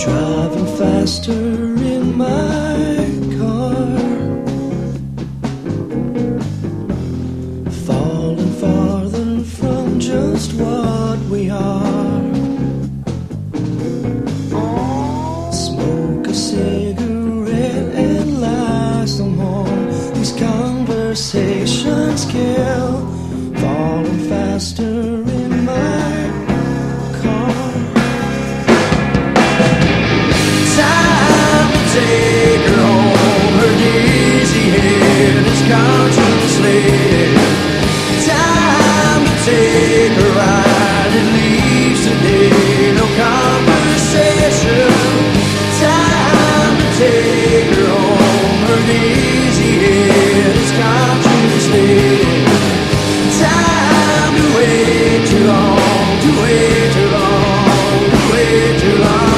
Driving faster in my car, falling farther from just what we are. Smoke a cigarette and lie some more. These conversations kill, falling faster in my car. Time to take her home, her dizzy head is contemplated. Time to take her ride, it leaves today, no conversation. Time to take her home, her dizzy head is contemplated. Time to wait too long, to wait too long, to wait too long.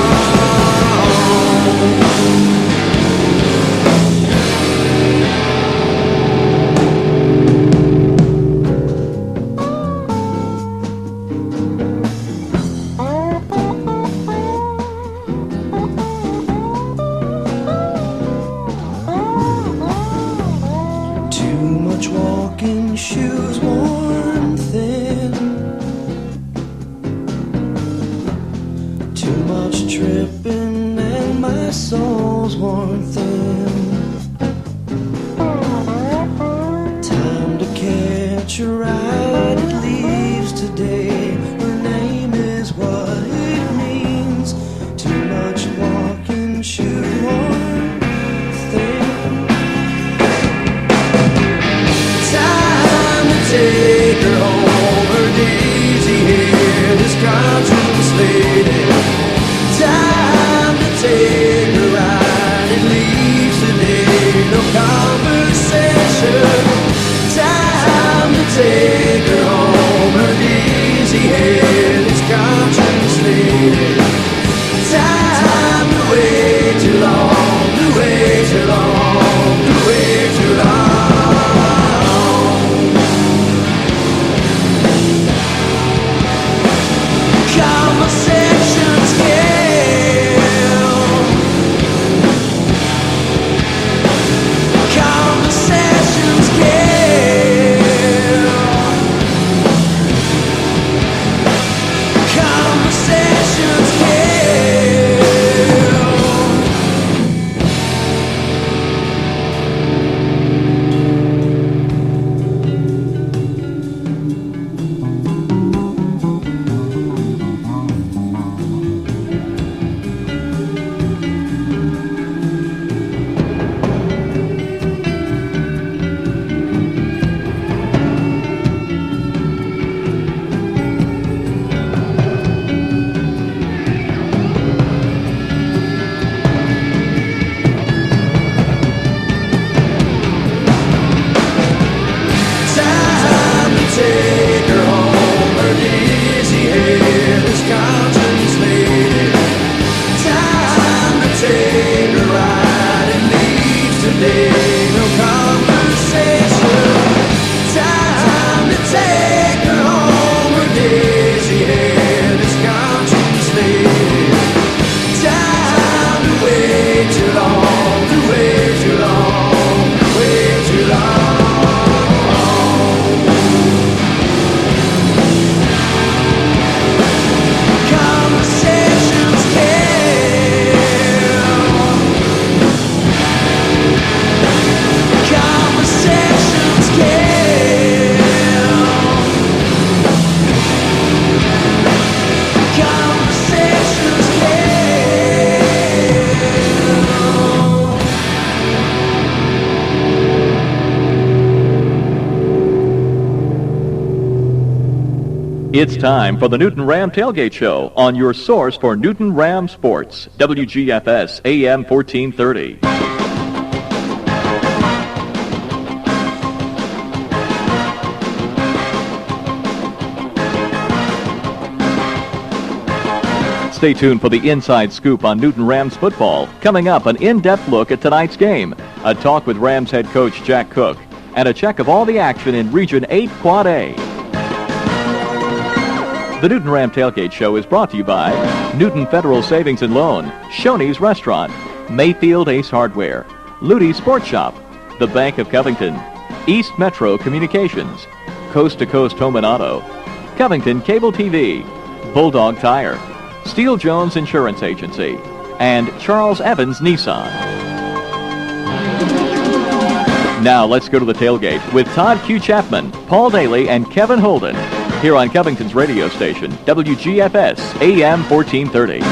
Walking shoes worn thin, too much tripping and my soul's worn thin. Time to catch a ride, it leaves today. Her name is what it means. Too much walking shoes worn thin. Take her home, her dizzy head is contemplated. Time to take her ride, it leaves today, no conversation. Time to take her home, her dizzy head is contemplated. Time to wait too long, to wait too long, to wait too long. Conversations kill. Conversations kill. Conversations kill. It's time for the Newton Ram Tailgate Show on your source for Newton Ram Sports, WGFS AM 1430. Stay tuned for the inside scoop on Newton Rams football. Coming up, an in-depth look at tonight's game, a talk with Rams head coach Jack Cook, and a check of all the action in Region 8 Quad A. The Newton Ram Tailgate Show is brought to you by Newton Federal Savings and Loan, Shoney's Restaurant, Mayfield Ace Hardware, Luty's Sports Shop, the Bank of Covington, East Metro Communications, Coast to Coast Home and Auto, Covington Cable TV, Bulldog Tire, Steele Jones Insurance Agency, and Charles Evans Nissan. Now let's go to the tailgate with Todd Q. Chapman, Paul Dailey, and Kevin Holden here on Covington's radio station, WGFS AM 1430.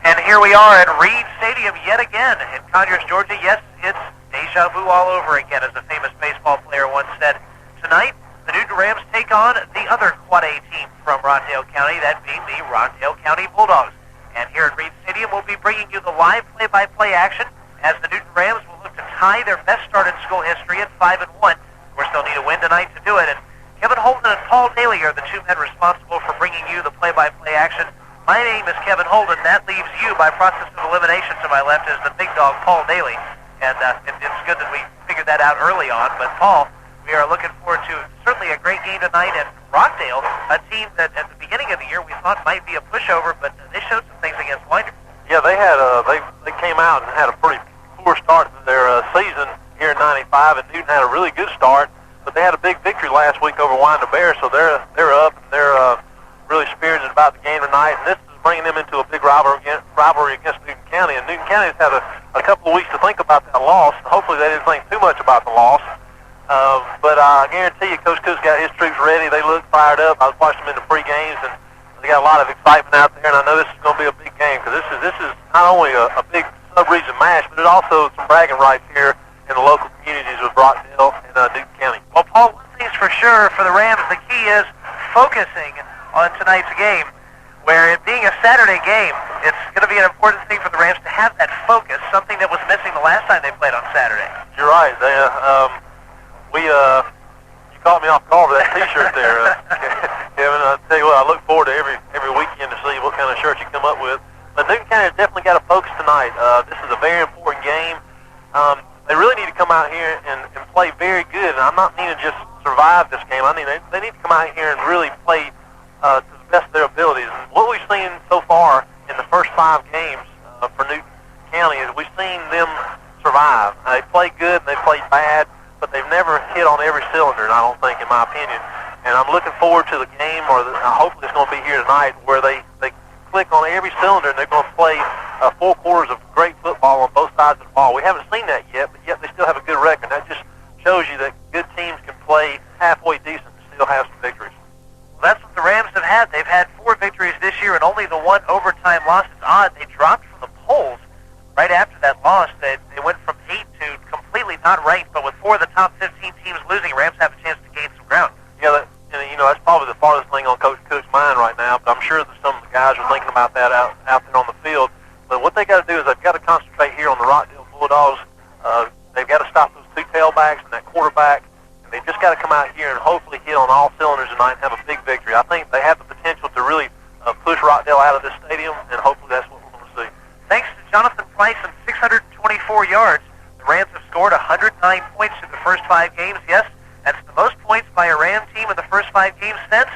And here we are at Reed Stadium yet again in Conyers, Georgia. Yes, it's deja vu all over again, as a famous baseball player once said. Tonight, the Newton Rams take on the other Quad A team from Rockdale County, that being the Rockdale County Bulldogs. And here at Reed Stadium, we'll be bringing you the live play-by-play action as the Newton Rams will look to tie their best start in school history at 5-1. Of course, they'll need a win tonight to do it. And Kevin Holden and Paul Dailey are the two men responsible for bringing you the play-by-play action. My name is Kevin Holden. That leaves you, by process of elimination to my left, is the big dog, Paul Dailey. And it's good that we figured that out early on. But, Paul, we are looking forward to certainly a great game tonight at Rockdale, a team that at the beginning of the year we thought might be a pushover, but they showed some things against Winder. Yeah, they had they came out and had a pretty poor start to their season here in '95, and Newton had a really good start, but they had a big victory last week over Winder Bear, so they're up and they're really spirited about the game tonight, and this is bringing them into a big rivalry against Newton County, and Newton County has had a couple of weeks to think about that loss. Hopefully they didn't think too much about the loss. But I guarantee you, Coach Cook's got his troops ready. They look fired up. I was watching them in the pre-games, and they got a lot of excitement out there. And I know this is going to be a big game because this is not only a big sub-region match, but it's also some bragging rights here in the local communities of Rockdale and Newton County. Well, Paul, one thing's for sure for the Rams, the key is focusing on tonight's game. Where it being a Saturday game, it's going to be an important thing for the Rams to have that focus, something that was missing the last time they played on Saturday. You're right. You caught me off guard with that T-shirt there, Kevin. I tell you what, I look forward to every weekend to see what kind of shirt you come up with. But Newton County has definitely got to focus tonight. This is a very important game. They really need to come out here and play very good. And I'm not meaning just survive this game. I mean they need to come out here and really play to the best of their abilities. And what we've seen so far in the first 5 games for Newton County is we've seen them survive. They play good and they play bad, but they've never hit on every cylinder, I don't think, in my opinion. And I'm looking forward to the game, or hopefully it's going to be here tonight, where they click on every cylinder and they're going to play 4 quarters of great football on both sides of the ball. We haven't seen that yet, but yet they still have a good record. That just shows you that good teams can play halfway decent and still have some victories. Well, that's what the Rams have had. They've had 4 victories this year, and only the one overtime loss. It's odd. They dropped from the polls right after that loss. They went from 8 to completely not ranked, but with 4 of the top 15 teams losing, Rams have a chance to gain some ground. Yeah, that's probably the farthest thing on Coach Cook's mind right now, but I'm sure that some of the guys are thinking about that out there on the field. But what they got to do is they've got to concentrate here on the Rockdale Bulldogs. They've got to stop those 2 tailbacks and that quarterback, and they've just got to come out here and hopefully hit on all cylinders tonight and have a big victory. I think they have the potential to really push Rockdale out of this stadium, and hopefully that's what we're going to see. Thanks to Jonathan Price and 624 yards, the Rams have scored 109 points in the first 5 games. Yes, that's the most points by a Ram team in the first 5 games since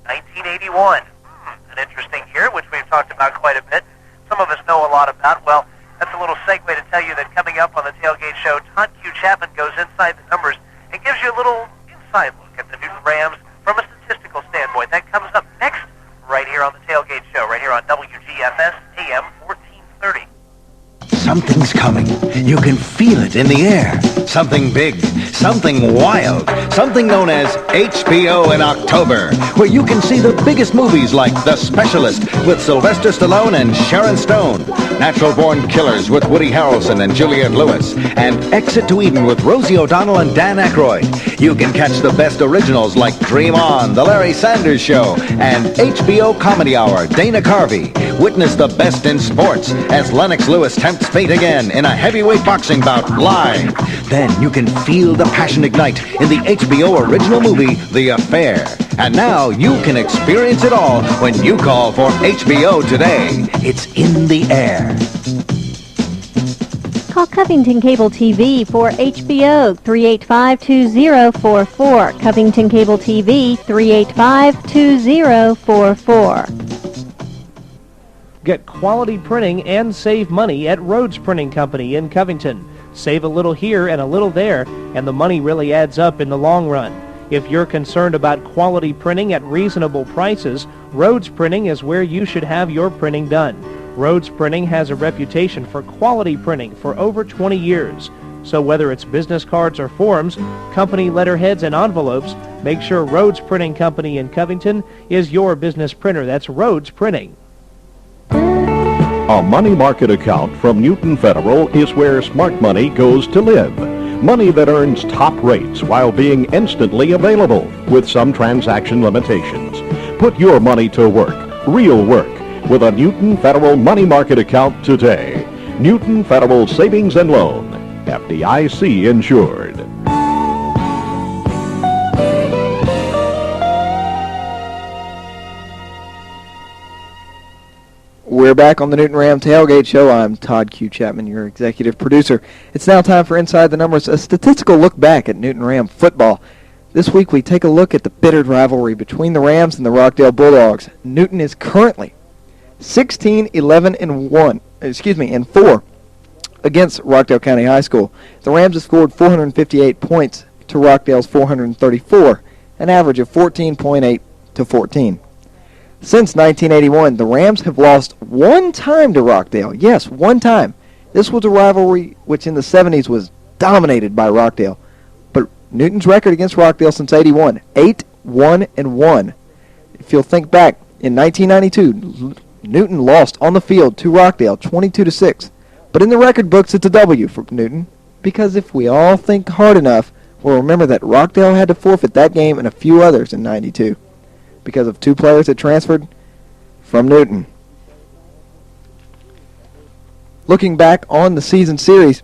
1981. An interesting year, which we've talked about quite a bit. Some of us know a lot about. Well, that's a little segue to tell you that coming up on the Tailgate Show, Todd Q. Chapman goes inside the numbers and gives you a little inside look at the Newton Rams from a statistical standpoint. That comes up next right here on the Tailgate Show, right here on WGFS AM 1430. Something's coming. You can feel it in the air. Something big, something wild, something known as HBO in October, where you can see the biggest movies like The Specialist with Sylvester Stallone and Sharon Stone, Natural Born Killers with Woody Harrelson and Juliette Lewis, and Exit to Eden with Rosie O'Donnell and Dan Aykroyd. You can catch the best originals like Dream On, The Larry Sanders Show, and HBO Comedy Hour, Dana Carvey. Witness the best in sports as Lennox Lewis tempts fate again in a heavyweight boxing bout live. Then you can feel the passion ignite in the HBO original movie, The Affair. And now you can experience it all when you call for HBO today. It's in the air. Call Covington Cable TV for HBO 385-2044. Covington Cable TV 385-2044. Get quality printing and save money at Rhodes Printing Company in Covington. Save a little here and a little there, and the money really adds up in the long run. If you're concerned about quality printing at reasonable prices, Rhodes Printing is where you should have your printing done. Rhodes Printing has a reputation for quality printing for over 20 years. So whether it's business cards or forms, company letterheads and envelopes, make sure Rhodes Printing Company in Covington is your business printer. That's Rhodes Printing. A money market account from Newton Federal is where smart money goes to live. Money that earns top rates while being instantly available with some transaction limitations. Put your money to work, real work, with a Newton Federal money market account today. Newton Federal Savings and Loan, FDIC insured. We're back on the Newton Ram Tailgate Show. I'm Todd Q. Chapman, your executive producer. It's now time for Inside the Numbers, a statistical look back at Newton Ram football. This week we take a look at the bittered rivalry between the Rams and the Rockdale Bulldogs. Newton is currently 16-11-4 against Rockdale County High School. The Rams have scored 458 points to Rockdale's 434, an average of 14.8 to 14. Since 1981, the Rams have lost one time to Rockdale. Yes, one time. This was a rivalry which in the 70s was dominated by Rockdale. But Newton's record against Rockdale since 81, 8-1-1. If you'll think back, in 1992, Newton lost on the field to Rockdale 22-6. But in the record books, it's a W for Newton, because if we all think hard enough, we'll remember that Rockdale had to forfeit that game and a few others in 92. Because of two players that transferred from Newton. Looking back on the season series,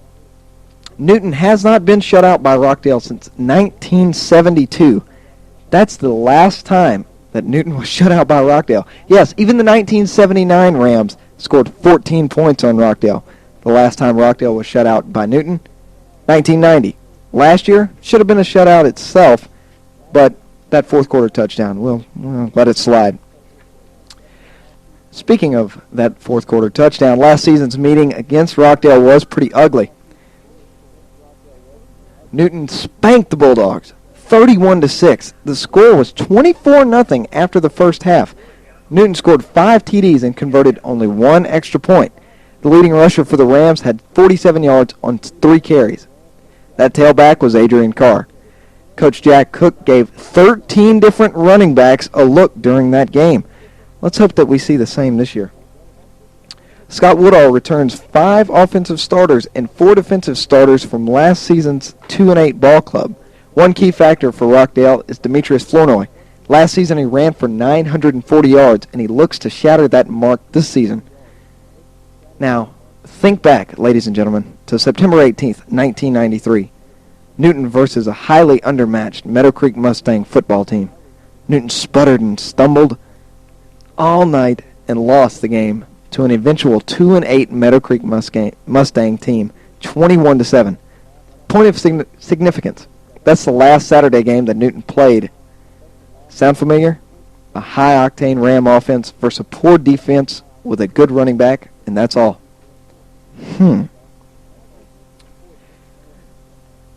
Newton has not been shut out by Rockdale since 1972. That's the last time that Newton was shut out by Rockdale. Yes, even the 1979 Rams scored 14 points on Rockdale. The last time Rockdale was shut out by Newton, 1990. Last year, should have been a shutout itself, but that fourth quarter touchdown, we'll let it slide. Speaking of that fourth quarter touchdown, last season's meeting against Rockdale was pretty ugly. Newton spanked the Bulldogs 31-6. The score was 24-0 after the first half. Newton scored 5 TDs and converted only one extra point. The leading rusher for the Rams had 47 yards on 3 carries. That tailback was Adrian Carr. Coach Jack Cook gave 13 different running backs a look during that game. Let's hope that we see the same this year. Scott Woodall returns 5 offensive starters and 4 defensive starters from last season's 2-8 ball club. One key factor for Rockdale is Demetrius Flournoy. Last season he ran for 940 yards, and he looks to shatter that mark this season. Now, think back, ladies and gentlemen, to September 18th, 1993. Newton versus a highly undermatched Meadow Creek Mustang football team. Newton sputtered and stumbled all night and lost the game to an eventual 2-8 Meadow Creek Mustang team, 21-7. Point of significance. That's the last Saturday game that Newton played. Sound familiar? A high-octane Ram offense versus a poor defense with a good running back, and that's all.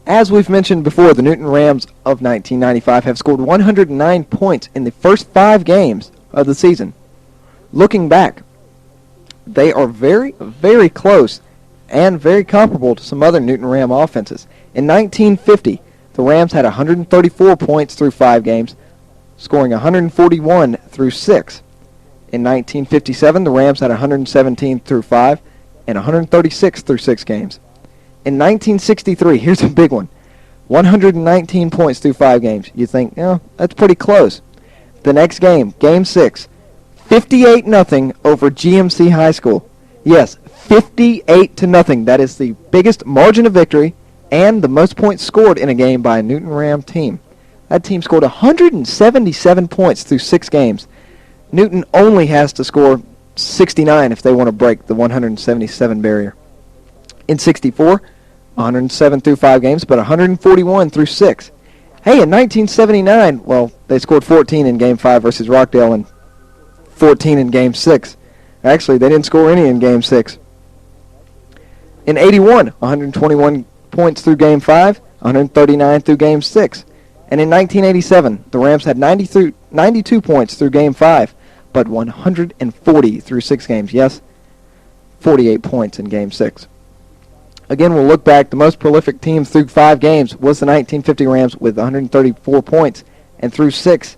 As we've mentioned before, the Newton Rams of 1995 have scored 109 points in the first 5 games of the season. Looking back, they are very, very close and very comparable to some other Newton Ram offenses. In 1950, the Rams had 134 points through 5 games, scoring 141 through 6. In 1957, the Rams had 117 through 5 and 136 through 6 games. In 1963, here's a big one, 119 points through 5 games. You think, that's pretty close. The next game, Game 6, 58-0 over GMC High School. Yes, 58-0. That is the biggest margin of victory and the most points scored in a game by a Newton Ram team. That team scored 177 points through 6 games. Newton only has to score 69 if they want to break the 177 barrier. In 64, 107 through 5 games, but 141 through 6. Hey, in 1979, well, they scored 14 in Game 5 versus Rockdale and 14 in Game 6. Actually, they didn't score any in Game 6. In 81, 121 points through Game 5, 139 through Game 6. And in 1987, the Rams had 92 points through Game 5, but 140 through 6 games. Yes, 48 points in Game 6. Again, we'll look back. The most prolific team through 5 games was the 1950 Rams with 134 points, and through 6,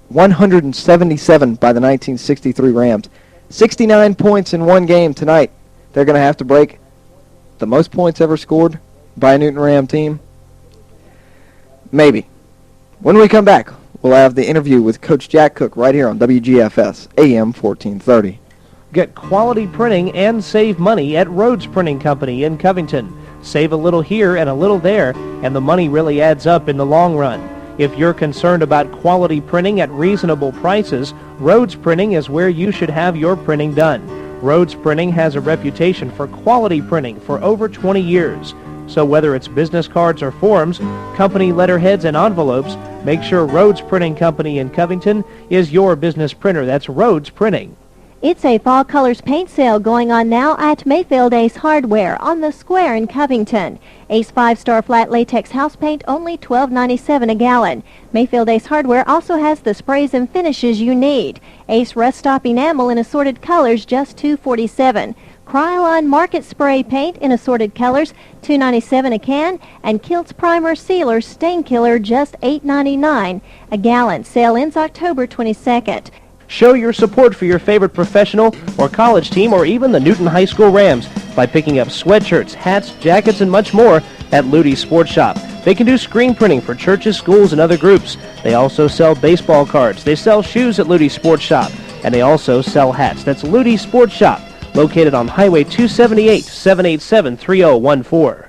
177 by the 1963 Rams. 69 points in one game tonight. They're going to have to break the most points ever scored by a Newton Ram team. Maybe. When we come back, we'll have the interview with Coach Jack Cook right here on WGFS AM 1430. Get quality printing and save money at Rhodes Printing Company in Covington. Save a little here and a little there, and the money really adds up in the long run. If you're concerned about quality printing at reasonable prices, Rhodes Printing is where you should have your printing done. Rhodes Printing has a reputation for quality printing for over 20 years. So whether it's business cards or forms, company letterheads and envelopes, make sure Rhodes Printing Company in Covington is your business printer. That's Rhodes Printing. It's a fall colors paint sale going on now at Mayfield Ace Hardware on the square in Covington. Ace 5-star flat latex house paint only $12.97 a gallon. Mayfield Ace Hardware also has the sprays and finishes you need. Ace Rust Stop enamel in assorted colors just $2.47. Krylon Market Spray paint in assorted colors $2.97 a can, and Kilt's Primer Sealer Stain Killer just $8.99 a gallon. Sale ends October 22nd. Show your support for your favorite professional or college team or even the Newton High School Rams by picking up sweatshirts, hats, jackets, and much more at Ludy's Sports Shop. They can do screen printing for churches, schools, and other groups. They also sell baseball cards. They sell shoes at Ludy's Sports Shop, and they also sell hats. That's Ludy's Sports Shop, located on Highway 278, 787-3014.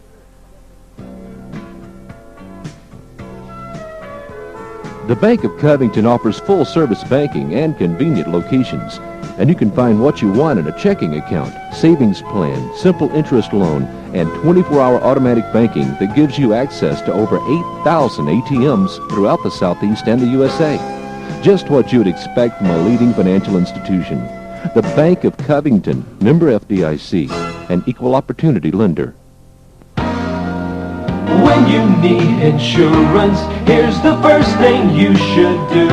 The Bank of Covington offers full-service banking and convenient locations, and you can find what you want in a checking account, savings plan, simple interest loan, and 24-hour automatic banking that gives you access to over 8,000 ATMs throughout the Southeast and the USA. Just what you would expect from a leading financial institution. The Bank of Covington, member FDIC, an equal opportunity lender. When you need insurance, here's the first thing you should do.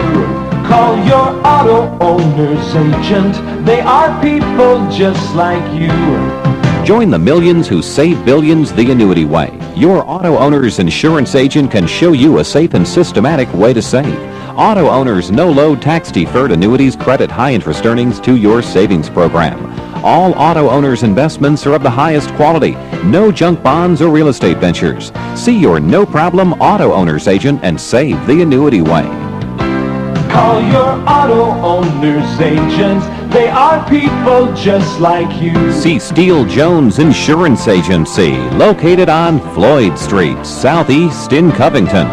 Call your auto owner's agent. They are people just like you. Join the millions who save billions the annuity way. Your auto owner's insurance agent can show you a safe and systematic way to save. Auto owners no-load tax-deferred annuities credit high-interest earnings to your savings program. All auto owners' investments are of the highest quality. No junk bonds or real estate ventures. See your no-problem auto owner's agent and save the annuity way. Call your auto owner's agent. They are people just like you. See Steele Jones Insurance Agency, located on Floyd Street, Southeast in Covington.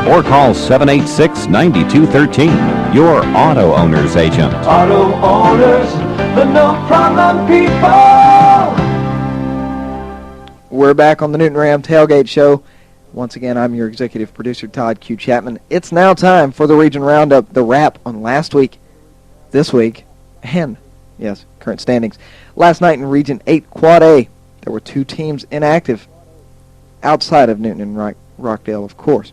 Or call 786-9213, your auto owner's agent. Auto owners, the no-problem people. We're back on the Newton Ram Tailgate Show. Once again, I'm your executive producer, Todd Q. Chapman. It's now time for the Region Roundup, the wrap on last week, this week, and, yes, current standings. Last night in Region 8 Quad A, there were 2 teams inactive outside of Newton and Rockdale, of course.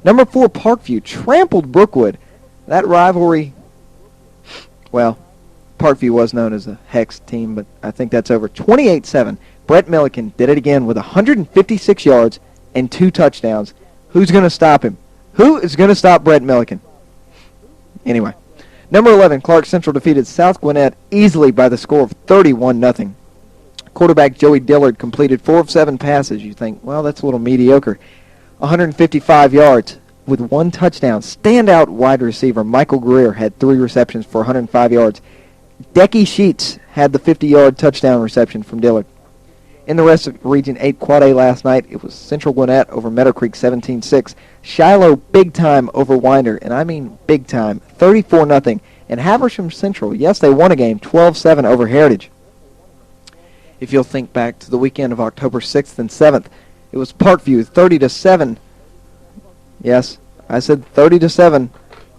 Number 4, Parkview, trampled Brookwood. That rivalry, well, Parkview was known as a Hex team, but I think that's over. 28-7. Brett Milliken did it again with 156 yards and 2 touchdowns. Who's going to stop him? Who is going to stop Brett Milliken? Anyway, number 11, Clark Central defeated South Gwinnett easily by the score of 31-0. Quarterback Joey Dillard completed 4 of 7 passes. You think, well, that's a little mediocre. 155 yards with 1 touchdown. Standout wide receiver Michael Greer had 3 receptions for 105 yards. Decky Sheets had the 50-yard touchdown reception from Dillard. In the rest of Region 8 Quad A last night, it was Central Gwinnett over Meadow Creek 17-6. Shiloh big time over Winder, and I mean big time, 34-0. And Haversham Central, yes, they won a game, 12-7 over Heritage. If you'll think back to the weekend of October 6th and 7th, it was Parkview 30-7. Yes, I said 30-7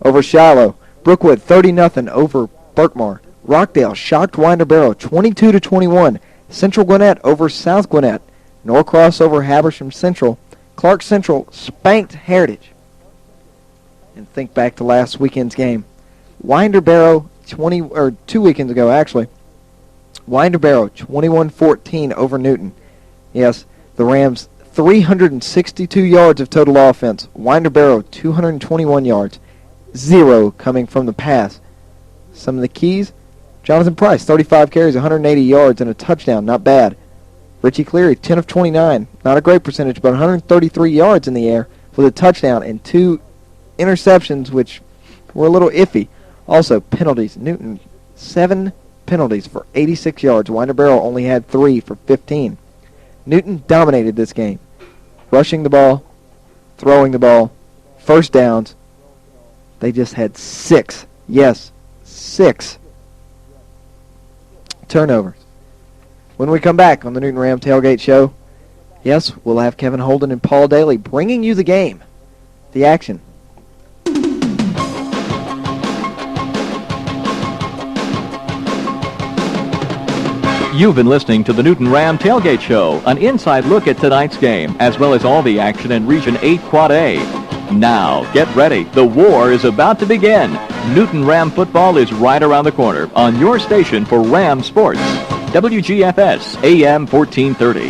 over Shiloh. Brookwood 30-0 over Berkmar. Rockdale shocked Winder Barrow 22-21. Central Gwinnett over South Gwinnett. Norcross over Habersham Central. Clark Central spanked Heritage. And think back to last weekend's game. Winder Barrow 2 weekends ago actually. Winder Barrow 21-14 over Newton. Yes, the Rams 362 yards of total offense. Winder Barrow 221 yards. 0 coming from the pass. Some of the keys, Jonathan Price 35 carries, 180 yards and a touchdown, not bad. Richie Cleary 10 of 29, not a great percentage, but 133 yards in the air with a touchdown and 2 interceptions, which were a little iffy. Also, penalties. Newton, 7 penalties for 86 yards. Winder Barrow only had 3 for 15. Newton dominated this game. Rushing the ball, throwing the ball, first downs. They just had 6. Yes, 6 turnovers. When we come back on the Newton Ram Tailgate Show, yes, we'll have Kevin Holden and Paul Dailey bringing you the game, the action. You've been listening to the Newton Ram Tailgate Show, an inside look at tonight's game, as well as all the action in Region 8 Quad A. Now, get ready. The war is about to begin. Newton Ram football is right around the corner on your station for Ram Sports. WGFS AM 1430.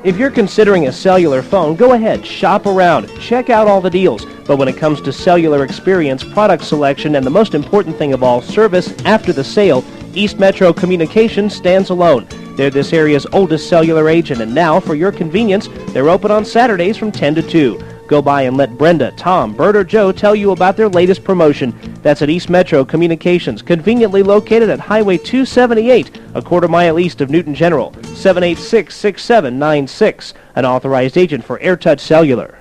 If you're considering a cellular phone, go ahead, shop around, check out all the deals. But when it comes to cellular experience, product selection, and the most important thing of all, service after the sale, East Metro Communications stands alone. They're this area's oldest cellular agent, and now, for your convenience, they're open on Saturdays from 10 to 2. Go by and let Brenda, Tom, Bert, or Joe tell you about their latest promotion. That's at East Metro Communications, conveniently located at Highway 278, a quarter mile east of Newton General, 786-6796, an authorized agent for AirTouch Cellular.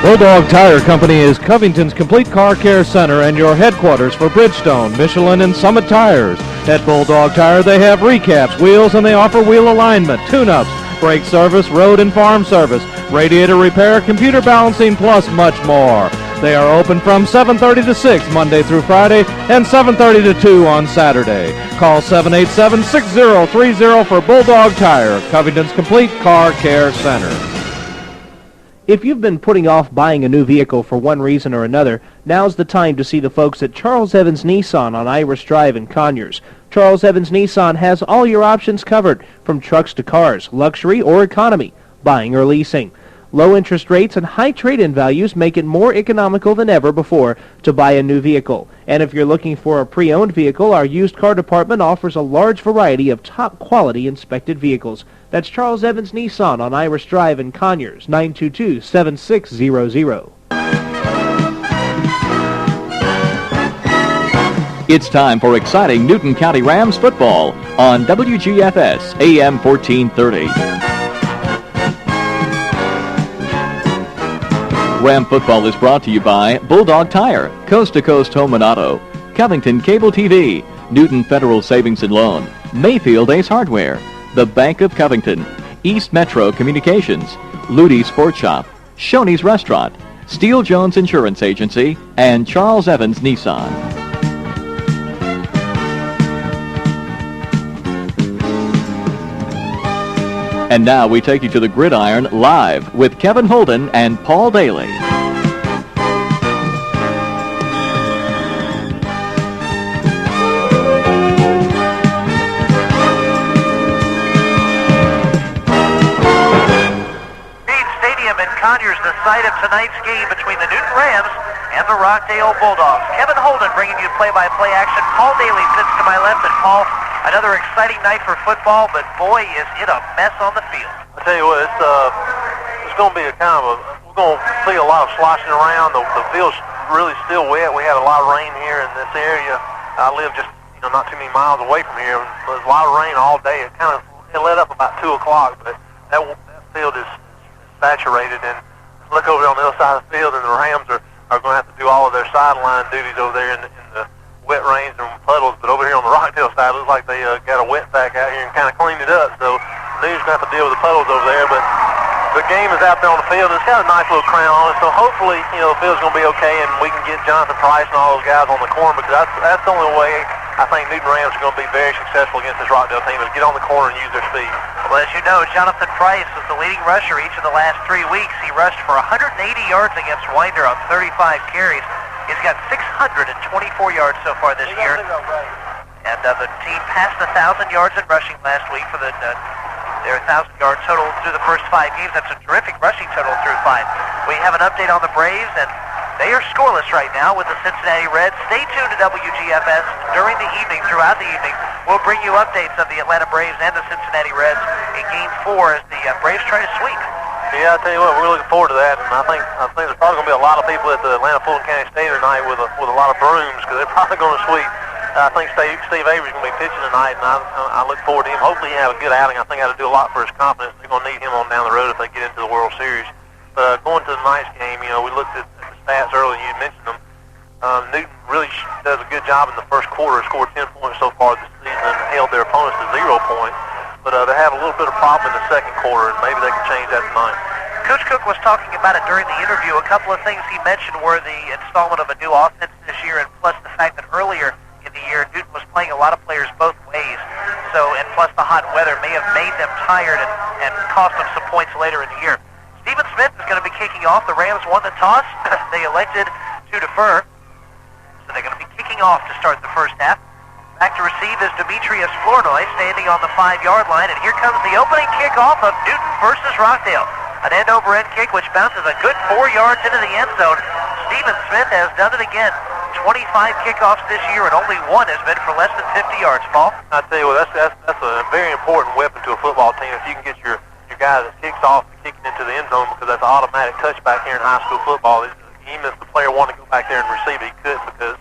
Bulldog Tire Company is Covington's complete car care center and your headquarters for Bridgestone, Michelin, and Summit tires. At Bulldog Tire, they have recaps, wheels, and they offer wheel alignment, tune-ups, brake service, road and farm service, radiator repair, computer balancing, plus much more. They are open from 7:30 to 6 Monday through Friday and 7:30 to 2 on Saturday. Call 787-6030 for Bulldog Tire, Covington's complete car care center. If you've been putting off buying a new vehicle for one reason or another, now's the time to see the folks at Charles Evans Nissan on Irish Drive in Conyers. Charles Evans Nissan has all your options covered, from trucks to cars, luxury or economy, buying or leasing. Low interest rates and high trade-in values make it more economical than ever before to buy a new vehicle. And if you're looking for a pre-owned vehicle, our used car department offers a large variety of top-quality inspected vehicles. That's Charles Evans Nissan on Irish Drive in Conyers, 922-7600. It's time for exciting Newton County Rams football on WGFS AM 1430. Ram football is brought to you by Bulldog Tire, Coast to Coast Home and Auto, Covington Cable TV, Newton Federal Savings and Loan, Mayfield Ace Hardware, the Bank of Covington, East Metro Communications, Ludi Sports Shop, Shoney's Restaurant, Steele Jones Insurance Agency, and Charles Evans Nissan. And now we take you to the Gridiron live with Kevin Holden and Paul Dailey. Conyers, the site of tonight's game between the Newton Rams and the Rockdale Bulldogs. Kevin Holden bringing you play-by-play action. Paul Dailey sits to my left, and Paul, another exciting night for football, but boy, is it a mess on the field. I tell you what, it's going to be we're going to see a lot of sloshing around. The field's really still wet. We had a lot of rain here in this area. I live just not too many miles away from here. There's a lot of rain all day. It let up about 2 o'clock, but that field is saturated, and look over on the other side of the field, and the Rams are are going to have to do all of their sideline duties over there in the wet rains and puddles. But over here on the Rockdale side, it looks like they got a wet pack out here and kind of cleaned it up. So Newton's going to have to deal with the puddles over there. But the game is out there on the field, and it's got a nice little crown on it. So hopefully, the field's going to be okay, and we can get Jonathan Price and all those guys on the corner, because that's the only way I think Newton Rams are going to be very successful against this Rockdale team, is get on the corner and use their speed. Well, as you know, Jonathan Price was the leading rusher each of the last 3 weeks. He rushed for 180 yards against Winder on 35 carries. He's got 624 yards so far this year. And the team passed 1,000 yards in rushing last week for their 1,000 yard total through the first 5 games. That's a terrific rushing total through 5. We have an update on the Braves, and they are scoreless right now with the Cincinnati Reds. Stay tuned to WGFS during the evening, throughout the evening. We'll bring you updates of the Atlanta Braves and the Cincinnati Reds in Game 4 as the Braves try to sweep. Yeah, I tell you what, we're looking forward to that, and I think there's probably going to be a lot of people at the Atlanta Fulton County Stadium tonight with a lot of brooms, because they're probably going to sweep. I think Steve Avery's going to be pitching tonight, and I look forward to him. Hopefully he have a good outing. I think that'll do a lot for his confidence. They're going to need him on down the road if they get into the World Series. But going to tonight's game, we looked at the stats earlier, and you mentioned them. Newton really does a good job in the first quarter, scored 10 points so far this season, and held their opponents to 0 points. But they have a little bit of problem in the second quarter, and maybe they can change that tonight. Coach Cook was talking about it during the interview. A couple of things he mentioned were the installment of a new offense this year, and plus the fact that earlier in the year, Newton was playing a lot of players both ways. So, and plus the hot weather may have made them tired and cost them some points later in the year. Stephen Smith is going to be kicking off. The Rams won the toss. They elected to defer. So they're going to be kicking off to start the first half. Back to receive is Demetrius Flournoy, standing on the 5-yard line. And here comes the opening kickoff of Newton versus Rockdale. An end-over-end kick which bounces a good 4 yards into the end zone. Stephen Smith has done it again. 25 kickoffs this year, and only one has been for less than 50 yards, Paul. I tell you what, that's a very important weapon to a football team. If you can get your guy that kicks off kicking into the end zone, because that's an automatic touchback here in high school football. Even if the player wanted to go back there and receive it, he couldn't, because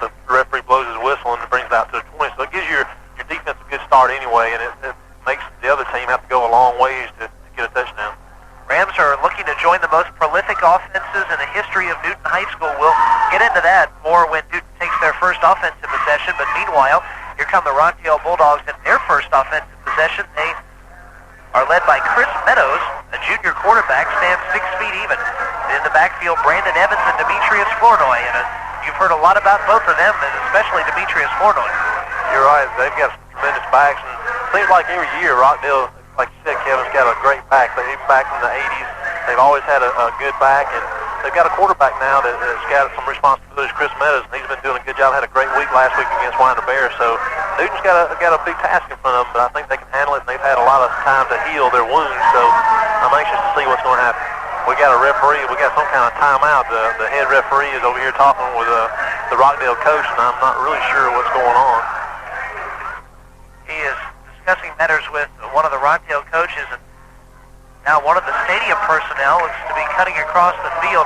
the referee blows his whistle and brings it out to the 20. So it gives your defense a good start anyway, and it makes the other team have to go a long ways to get a touchdown. Rams are looking to join the most prolific offenses in the history of Newton High School. We'll get into that more when Newton takes their first offensive possession. But meanwhile, here come the Rockdale Bulldogs in their first offensive possession. They are led by Chris Meadows, a junior quarterback, stands 6 feet even. In the backfield, Brandon Evans and Demetrius Flournoy. And you've heard a lot about both of them, and especially Demetrius Flournoy. You're right. They've got some tremendous backs. And it seems like every year Rockdale, like you said, Kevin's got a great back. Even back in the 80s, they've always had a good back, and they've got a quarterback now that's got some responsibilities, Chris Meadows, and he's been doing a good job. Had a great week last week against Winder Bears. So Newton's got a big task in front of them, but I think they can handle it, and they've had a lot of time to heal their wounds. So I'm anxious to see what's going to happen. We got a referee. We got some kind of timeout. The head referee is over here talking with the Rockdale coach, and I'm not really sure what's going on. He is discussing matters with one of the Rockdale coaches, and now one of the stadium personnel looks to be cutting across the field.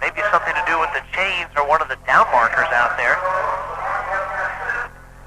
Maybe something to do with the chains or one of the down markers out there.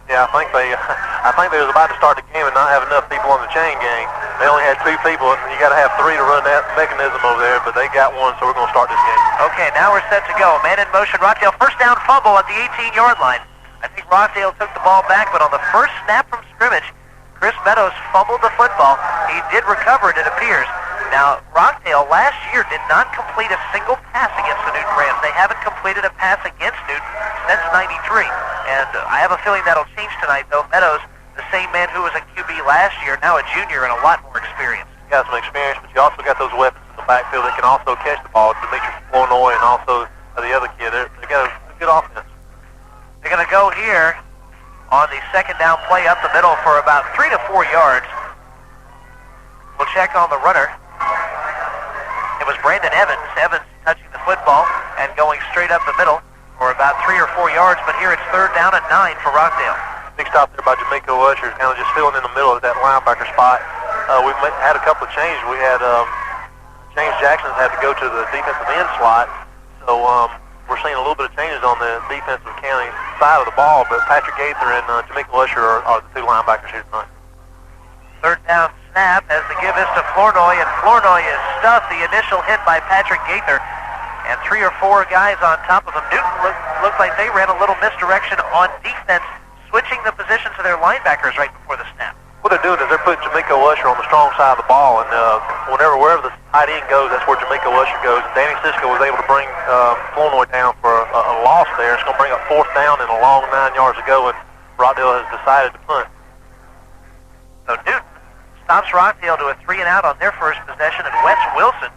Yeah, I think they was about to start the game and not have enough people on the chain gang. They only had 2 people, and you got to have 3 to run that mechanism over there, but they got 1, so we're going to start this game. Okay, now we're set to go. Man in motion, Rockdale, first down fumble at the 18-yard line. I think Rockdale took the ball back, but on the first snap from scrimmage, Chris Meadows fumbled the football. He did recover it, it appears. Now, Rockdale last year did not complete a single pass against the Newton Rams. They haven't completed a pass against Newton since '93. And I have a feeling that'll change tonight, though. Meadows, the same man who was a QB last year, now a junior and a lot more experience. Got some experience, but you also got those weapons in the backfield that can also catch the ball. Demetrius Flournoy and also the other kid. They got a good offense. They're going to go here on the second down play up the middle for about 3 to 4 yards. We'll check on the runner. It was Brandon Evans. Evans touching the football and going straight up the middle for about 3 or 4 yards, but here it's third down and 9 for Rockdale. Big stop there by Jamaica Usher, kind of just filling in the middle of that linebacker spot. We've had a couple of changes. We had James Jackson had to go to the defensive end slot, so we're seeing a little bit of changes on the defensive county side of the ball, but Patrick Gaither and Jamaica Usher are the 2 linebackers here tonight. Third down snap as the give is to Flournoy, and Flournoy is stuffed. The initial hit by Patrick Gaither. and 3 or 4 guys on top of them. Newton looked like they ran a little misdirection on defense, switching the positions of their linebackers right before the snap. What they're doing is they're putting Jamaico Usher on the strong side of the ball, and wherever the tight end goes, that's where Jamaico Usher goes. And Danny Sisko was able to bring Flournoy down for a loss there. It's going to bring up 4th down and a long 9 yards to go, and Rockdale has decided to punt. So Newton stops Rockdale to a 3-and-out on their first possession, and Wes Wilson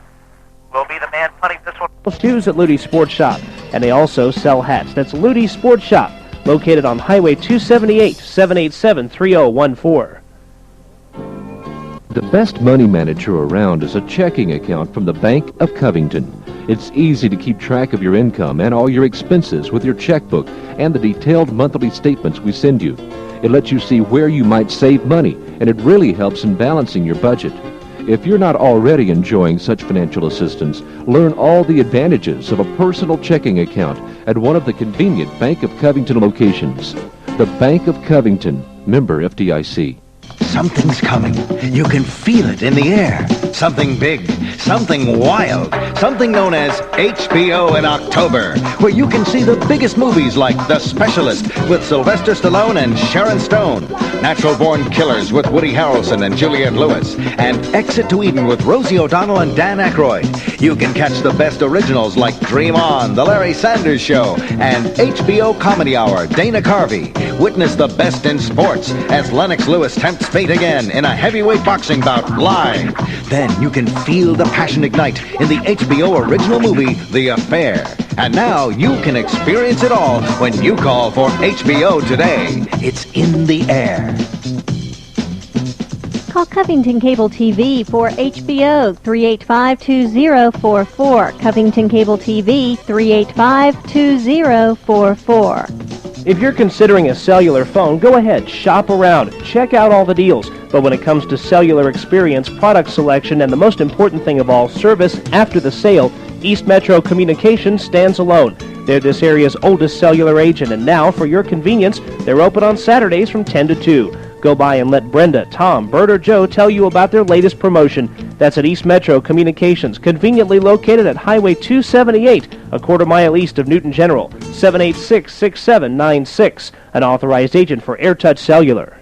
will be the man punting this one. Shoes at Luty's Sports Shop, and they also sell hats. That's Luty's Sports Shop, located on Highway 278, 787-3014. The best money manager around is a checking account from the Bank of Covington. It's easy to keep track of your income and all your expenses with your checkbook and the detailed monthly statements we send you. It lets you see where you might save money, and it really helps in balancing your budget. If you're not already enjoying such financial assistance, learn all the advantages of a personal checking account at one of the convenient Bank of Covington locations. The Bank of Covington, member FDIC. Something's coming. You can feel it in the air. Something big, something wild, something known as HBO in October, where you can see the biggest movies like The Specialist with Sylvester Stallone and Sharon Stone, Natural Born Killers with Woody Harrelson and Juliette Lewis, and Exit to Eden with Rosie O'Donnell and Dan Aykroyd. You can catch the best originals like Dream On, The Larry Sanders Show, and HBO Comedy Hour, Dana Carvey. Witness the best in sports as Lennox Lewis tempts fate again in a heavyweight boxing bout live. Then you can feel the passion ignite in the HBO original movie, The Affair. And now you can experience it all when you call for HBO today. It's in the air. Call Covington Cable TV for HBO 385-2044. Covington Cable TV 385-2044. If you're considering a cellular phone, go ahead, shop around, check out all the deals. But when it comes to cellular experience, product selection, and the most important thing of all, service after the sale, East Metro Communications stands alone. They're this area's oldest cellular agent, and now, for your convenience, they're open on Saturdays from 10 to 2. Go by and let Brenda, Tom, Bert, or Joe tell you about their latest promotion. That's at East Metro Communications, conveniently located at Highway 278, a quarter mile east of Newton General, 786-6796, an authorized agent for AirTouch Cellular.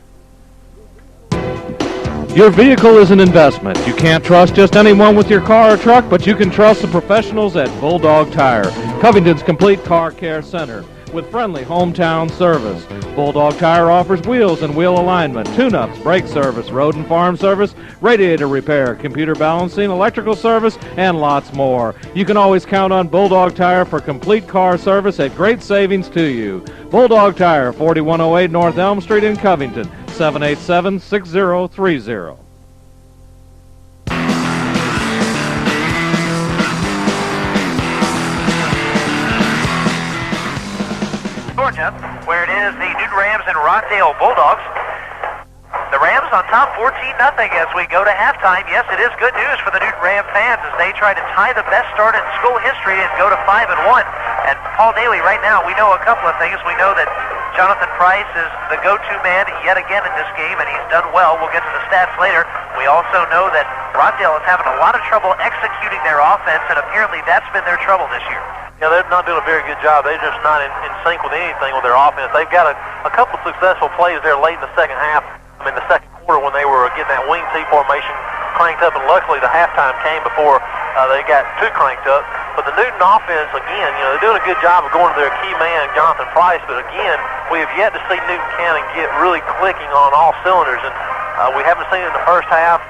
Your vehicle is an investment. You can't trust just anyone with your car or truck, but you can trust the professionals at Bulldog Tire, Covington's complete car care center, with friendly hometown service. Bulldog Tire offers wheels and wheel alignment, tune-ups, brake service, road and farm service, radiator repair, computer balancing, electrical service, and lots more. You can always count on Bulldog Tire for complete car service at great savings to you. Bulldog Tire, 4108 North Elm Street in Covington, 787-6030. Georgia, where it is the Newton Rams and Rockdale Bulldogs. The Rams on top 14-0 as we go to halftime. Yes, it is good news for the Newton Ram fans as they try to tie the best start in school history and go to 5-1. And Paul Dailey, right now, we know a couple of things. We know that Jonathan Price is the go-to man yet again in this game, and he's done well. We'll get to the stats later. We also know that Rockdale is having a lot of trouble executing their offense, and apparently that's been their trouble this year. Yeah, they're not doing a very good job. They're just not in sync with anything with their offense. They've got a couple of successful plays there late in the second half. I mean, the second quarter when they were getting that wing T formation cranked up, and luckily the halftime came before they got too cranked up. But the Newton offense, again, they're doing a good job of going to their key man, Jonathan Price. But again, we have yet to see Newton Cannon get really clicking on all cylinders, and we haven't seen it in the first half.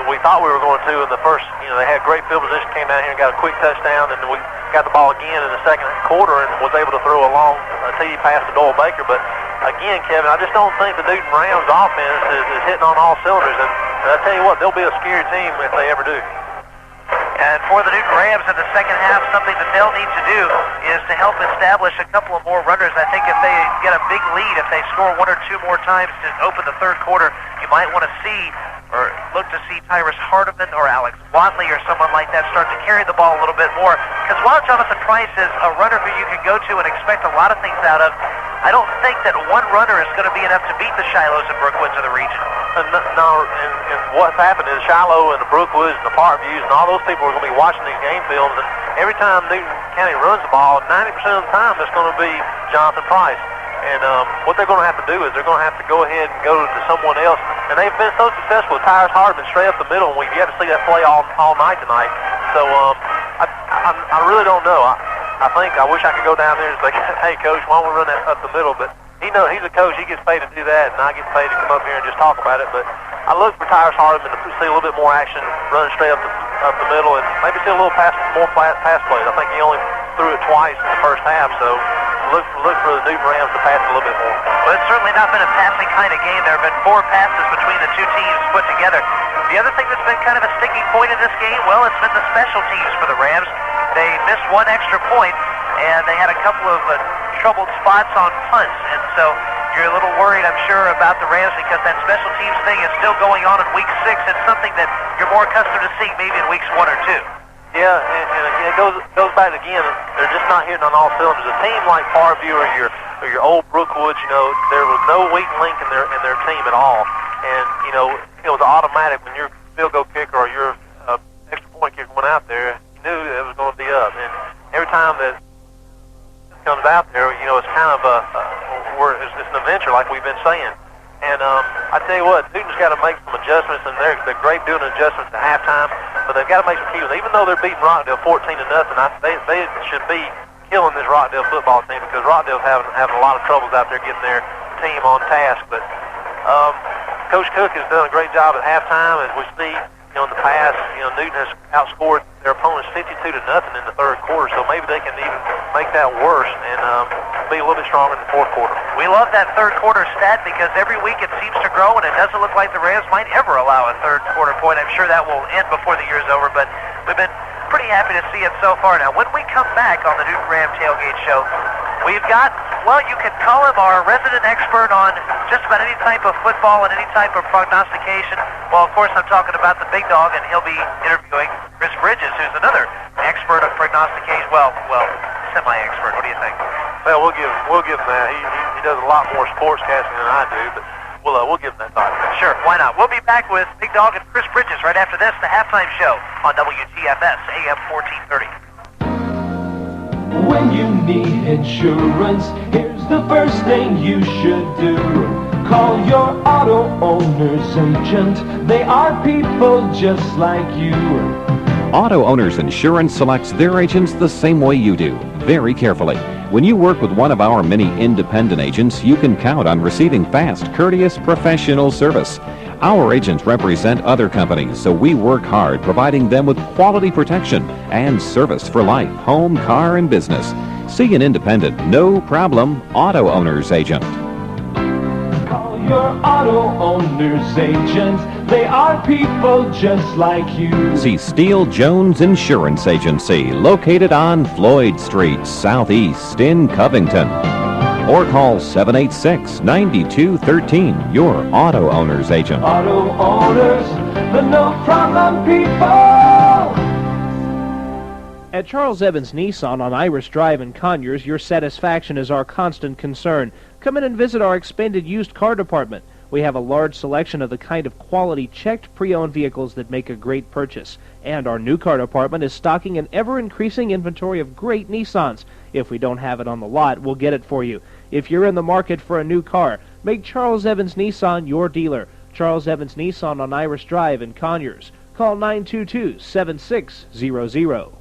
We thought we were going to in the first. They had great field position, came down here and got a quick touchdown, and we got the ball again in the second quarter and was able to throw a long TD pass to Doyle Baker. But again, Kevin, I just don't think the Newton Rams offense is hitting on all cylinders, and I tell you what, they'll be a scary team if they ever do. And for the Newton Rams in the second half, something that they'll need to do is to help establish a couple of more runners. I think if they get a big lead, if they score one or two more times to open the third quarter, you might want to see or look to see Tyrus Hardiman or Alex Watley or someone like that start to carry the ball a little bit more. Because while Jonathan Price is a runner who you can go to and expect a lot of things out of, I don't think that one runner is going to be enough to beat the Shilohs and Brookwoods of the region. No, and what's happened is Shiloh and the Brookwoods and the Parkviews and all those people are going to be watching these game films, and every time Newton County runs the ball, 90% of the time it's going to be Jonathan Price. And what they're going to have to do is they're going to have to go ahead and go to someone else. And they've been so successful. Tyrus Hardman straight up the middle, and we've yet to see that play all night tonight. So I really don't know. I wish I could go down there and say, hey, Coach, why don't we run that up the middle? But he's a coach. He gets paid to do that, and I get paid to come up here and just talk about it. But I look for Tyrus Hardman to see a little bit more action, run straight up the middle, and maybe see a little more pass plays. I think he only threw it twice in the first half, so look for the Newton Rams to pass a little bit more. Well, it's certainly not been a passing kind of game. There have been 4 passes between the two teams put together. The other thing that's been kind of a sticking point in this game, well, it's been the special teams for the Rams. They missed 1 extra point, and they had a couple of troubled spots on punts. And so you're a little worried, I'm sure, about the Rams because that special teams thing is still going on in Week 6. It's something that you're more accustomed to seeing maybe in Weeks 1 or 2. Yeah, and it goes back again. They're just not hitting on all cylinders. A team like Farview or your old Brookwoods, there was no weak link in their team at all. And it was automatic when your field goal kicker or your extra point kicker went out there. You knew that it was going to be up. And every time that it comes out there, it's kind of it's an adventure, like we've been saying. And I tell you what, Newton's got to make some adjustments, and they're great doing adjustments at halftime. But they've got to make some keys. Even though they're beating Rockdale 14-0, they should be killing this Rockdale football team because Rockdale's having a lot of troubles out there getting their team on task. But Coach Cook has done a great job at halftime, as we see. In the past, Newton has outscored their opponents 52-0 in the third quarter, so maybe they can even make that worse and be a little bit stronger in the fourth quarter. We love that third quarter stat because every week it seems to grow, and it doesn't look like the Rams might ever allow a third quarter point. I'm sure that will end before the year's over, but we've been pretty happy to see it so far. Now, when we come back on the Newton Ram Tailgate Show, we've got, well, you could call him our resident expert on just about any type of football and any type of prognostication. Well, of course, I'm talking about the big dog, and he'll be interviewing Chris Bridges, who's another expert of prognostication. Well, semi-expert. What do you think? Well, we'll give him that. He does a lot more sportscasting than I do, but we'll give him that title. Sure, why not? We'll be back with Big Dog and Chris Bridges right after this, the halftime show on WGFS AM 1430. When you need insurance, here's the first thing you should do. Call your auto owner's agent. They are people just like you. Auto Owners Insurance selects their agents the same way you do, very carefully. When you work with one of our many independent agents, you can count on receiving fast, courteous, professional service. Our agents represent other companies, so we work hard providing them with quality protection and service for life, home, car, and business. See an independent, no problem auto owner's agent. Call your auto owner's agent. They are people just like you. See Steele Jones Insurance Agency, located on Floyd Street, Southeast in Covington. Or call 786-9213, your auto owner's agent. Auto owners, the no problem people. At Charles Evans Nissan on Iris Drive in Conyers, your satisfaction is our constant concern. Come in and visit our expanded used car department. We have a large selection of the kind of quality checked pre-owned vehicles that make a great purchase. And our new car department is stocking an ever-increasing inventory of great Nissans. If we don't have it on the lot, we'll get it for you. If you're in the market for a new car, make Charles Evans Nissan your dealer. Charles Evans Nissan on Iris Drive in Conyers. Call 922-7600.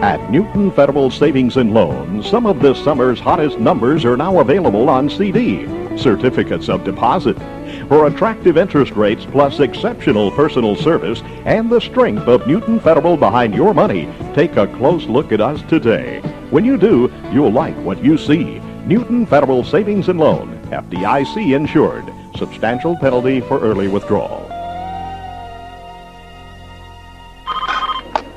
At Newton Federal Savings and Loan, some of this summer's hottest numbers are now available on CD, certificates of deposit. For attractive interest rates plus exceptional personal service and the strength of Newton Federal behind your money, take a close look at us today. When you do, you'll like what you see. Newton Federal Savings and Loan, FDIC insured. Substantial penalty for early withdrawal.